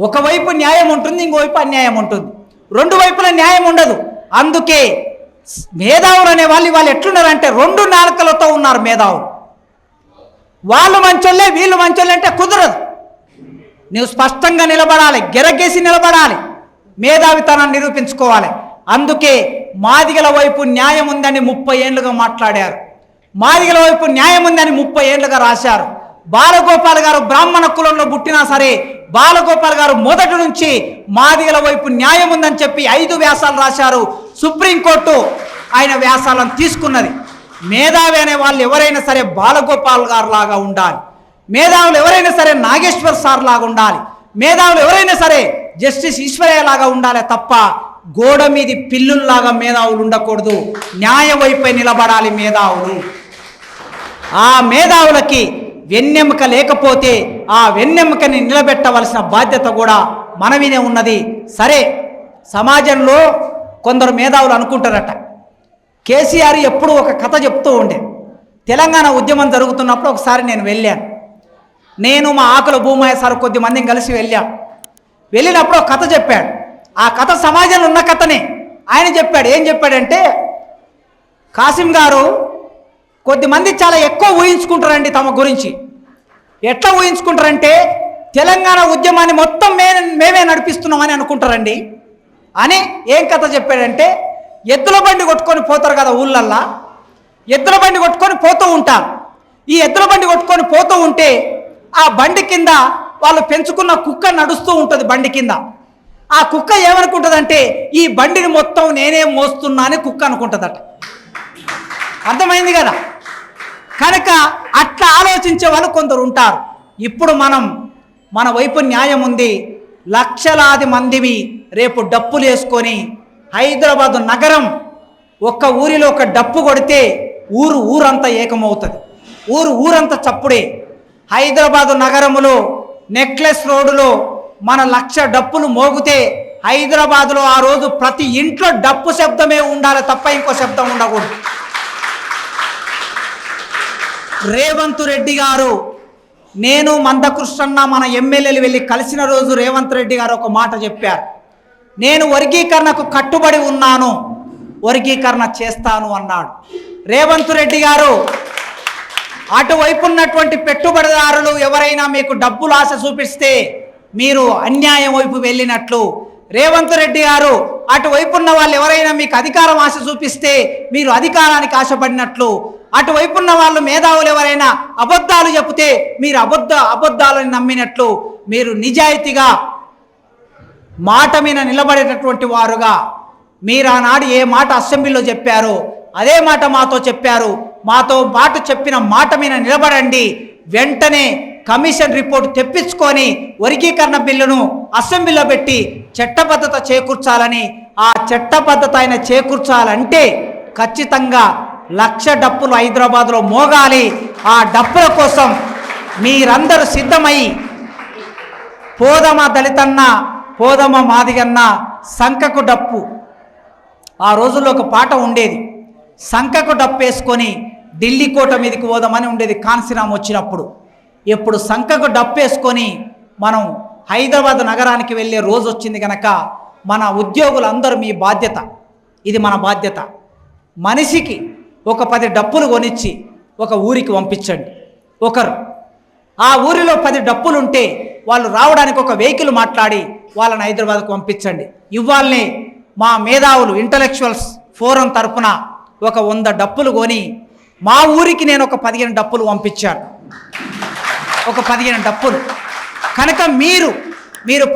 ఒకవైపు న్యాయం ఉంటుంది, ఇంకోవైపు అన్యాయం ఉంటుంది. రెండు వైపుల న్యాయం ఉండదు. అందుకే మేధావులు అనే వాళ్ళు ఎట్లున్నారంటే రెండు నాలుకలతో ఉన్నారు మేధావులు. వాళ్ళు మంచోళ్ళే, వీళ్ళు మంచోళ్ళే అంటే కుదరదు. నువ్వు స్పష్టంగా నిలబడాలి, గిరగేసి నిలబడాలి, మేధావితనాన్ని నిరూపించుకోవాలి. అందుకే మాదిగల వైపు న్యాయం ఉందని 30 ఏళ్ళుగా మాట్లాడారు. మాదిగల వైపు న్యాయం ఉందని 30 ఏళ్ళుగా రాశారు. బాలగోపాల్ గారు బ్రాహ్మణ కులంలో పుట్టినా సరే బాలగోపాల్ గారు మొదటి నుంచి మాదిగల వైపు న్యాయం ఉందని చెప్పి 5 వ్యాసాలు రాశారు. సుప్రీంకోర్టు ఆయన వ్యాసాలను తీసుకున్నది. మేధావి అనే వాళ్ళు ఎవరైనా సరే బాలగోపాల్ గారు లాగా ఉండాలి. మేధావులు ఎవరైనా సరే నాగేశ్వర్ సార్ లాగా ఉండాలి. మేధావులు ఎవరైనా సరే జస్టిస్ ఈశ్వరయ్య లాగా ఉండాలి తప్ప గోడ మీది పిల్లుల్లాగా మేధావులు ఉండకూడదు. న్యాయ వైపే నిలబడాలి మేధావులు. ఆ మేధావులకి వెన్నెముక లేకపోతే ఆ వెన్నెముకని నిలబెట్టవలసిన బాధ్యత కూడా మన మీదే ఉన్నది. సరే, సమాజంలో కొందరు మేధావులు అనుకుంటారట, కేసీఆర్ ఎప్పుడు ఒక కథ చెప్తూ ఉండే. తెలంగాణ ఉద్యమం జరుగుతున్నప్పుడు ఒకసారి నేను వెళ్ళాను. నేను మా ఆకుల భూమయ్య సార్ కొద్ది మందిని కలిసి వెళ్ళినప్పుడు ఒక కథ చెప్పాడు. ఆ కథ సమాజంలో ఉన్న కథనే ఆయన చెప్పాడు. ఏం చెప్పాడంటే, కాసిం గారు కొద్దిమంది చాలా ఎక్కువ ఊహించుకుంటారండి తమ గురించి. ఎట్లా ఊహించుకుంటారంటే తెలంగాణ ఉద్యమాన్ని మొత్తం మేమే నడిపిస్తున్నామని అనుకుంటారండి అని. ఏం కథ చెప్పాడంటే, ఎద్దుల బండి కొట్టుకొని పోతారు కదా ఊళ్ళల్లా, ఎద్దుల బండి కొట్టుకొని పోతూ ఉంటారు. ఈ ఎద్దుల బండి కొట్టుకొని పోతూ ఉంటే ఆ బండి కింద వాళ్ళు పెంచుకున్న కుక్క నడుస్తూ ఉంటుంది బండి కింద. ఆ కుక్క ఏమనుకుంటుందంటే ఈ బండిని మొత్తం నేనే మోస్తున్నా అని కుక్క అనుకుంటుందట. అర్థమైంది కదా? కనుక అట్లా ఆలోచించే వాళ్ళు కొందరు ఉంటారు. ఇప్పుడు మన వైపు న్యాయం ఉంది. లక్షలాది మందివి రేపు డప్పులు వేసుకొని హైదరాబాదు నగరం ఒక్క ఊరిలో ఒక డప్పు కొడితే ఊరంతా ఏకమవుతుంది. ఊరంతా చప్పుడే. హైదరాబాదు నగరములో నెక్లెస్ రోడ్డులో మన 1,00,000 డప్పులు మోగితే హైదరాబాదులో ఆ రోజు ప్రతి ఇంట్లో డప్పు శబ్దమే ఉండాలి తప్ప ఇంకో శబ్దం ఉండకూడదు. రేవంత్ రెడ్డి గారు, నేను మందకృష్ణన్న మన ఎమ్మెల్యేలు వెళ్ళి కలిసిన రోజు రేవంత్ రెడ్డి గారు ఒక మాట చెప్పారు, నేను వర్గీకరణకు కట్టుబడి ఉన్నాను, వర్గీకరణ చేస్తాను అన్నాడు. రేవంత్ రెడ్డి గారు, అటువైపు ఉన్నటువంటి పెట్టుబడిదారులు ఎవరైనా మీకు డబ్బులు ఆశ చూపిస్తే మీరు అన్యాయం వైపు వెళ్ళినట్లు. రేవంత్ రెడ్డి గారు, అటువైపు ఉన్న వాళ్ళు ఎవరైనా మీకు అధికారం ఆశ చూపిస్తే మీరు అధికారానికి ఆశపడినట్లు. అటువైపు ఉన్న వాళ్ళు మేధావులు ఎవరైనా అబద్ధాలు చెబితే మీరు అబద్ధాలను నమ్మినట్లు. మీరు నిజాయితీగా మాట మీద నిలబడేటటువంటి వారుగా మీరు ఆనాడు ఏ మాట అసెంబ్లీలో చెప్పారో అదే మాట మాతో చెప్పారు. మాతో మాట చెప్పిన మాట మీద నిలబడండి. వెంటనే కమిషన్ రిపోర్ట్ తెప్పించుకొని వర్గీకరణ బిల్లును అసెంబ్లీలో పెట్టి చట్టబద్ధత చేకూర్చాలని, ఆ చట్టబద్ధత ఆయన చేకూర్చాలంటే ఖచ్చితంగా 1,00,000 డప్పులు హైదరాబాద్లో మోగాలి. ఆ డప్పుల కోసం మీరందరూ సిద్ధమై పోదమ దళితన్న, పోదమ మాదిగన్న, సంకకు డప్పు. ఆ రోజుల్లో ఒక పాట ఉండేది, సంకకు డప్పు వేసుకొని ఢిల్లీ కోట మీదకి పోదామని ఉండేది కాన్సీరామ్ వచ్చినప్పుడు. ఇప్పుడు సంకకు డప్పు వేసుకొని మనం హైదరాబాద్ నగరానికి వెళ్ళే రోజు వచ్చింది కనుక మన ఉద్యోగులందరూ మీ బాధ్యత, ఇది మన బాధ్యత. మనిషికి ఒక 10 డప్పులు కొనిచ్చి ఒక ఊరికి పంపించండి. ఒకరు ఆ ఊరిలో 10 డప్పులు ఉంటే వాళ్ళు రావడానికి ఒక వెహికల్ మాట్లాడి వాళ్ళని హైదరాబాద్కు పంపించండి. ఇవాళనే మా మేధావులు ఇంటలెక్చువల్స్ ఫోరం తరపున ఒక 100 డప్పులు కొని మా ఊరికి నేను ఒక 15 డప్పులు పంపించాను. ఒక 15 డప్పులు కనుక మీరు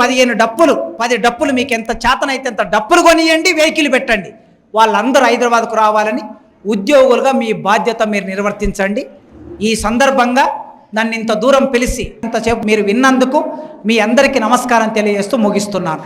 15 డప్పులు 10 డప్పులు మీకు ఎంత చేతనైతే అంత డప్పులు కొనియండి, వెహికల్ పెట్టండి. వాళ్ళందరూ హైదరాబాద్కు రావాలని ఉద్యోగులుగా మీ బాధ్యత మీరు నిర్వర్తించండి. ఈ సందర్భంగా నన్ను ఇంత దూరం పిలిచి ఇంతసేపు మీరు విన్నందుకు మీ అందరికీ నమస్కారం తెలియజేస్తూ ముగిస్తున్నాను.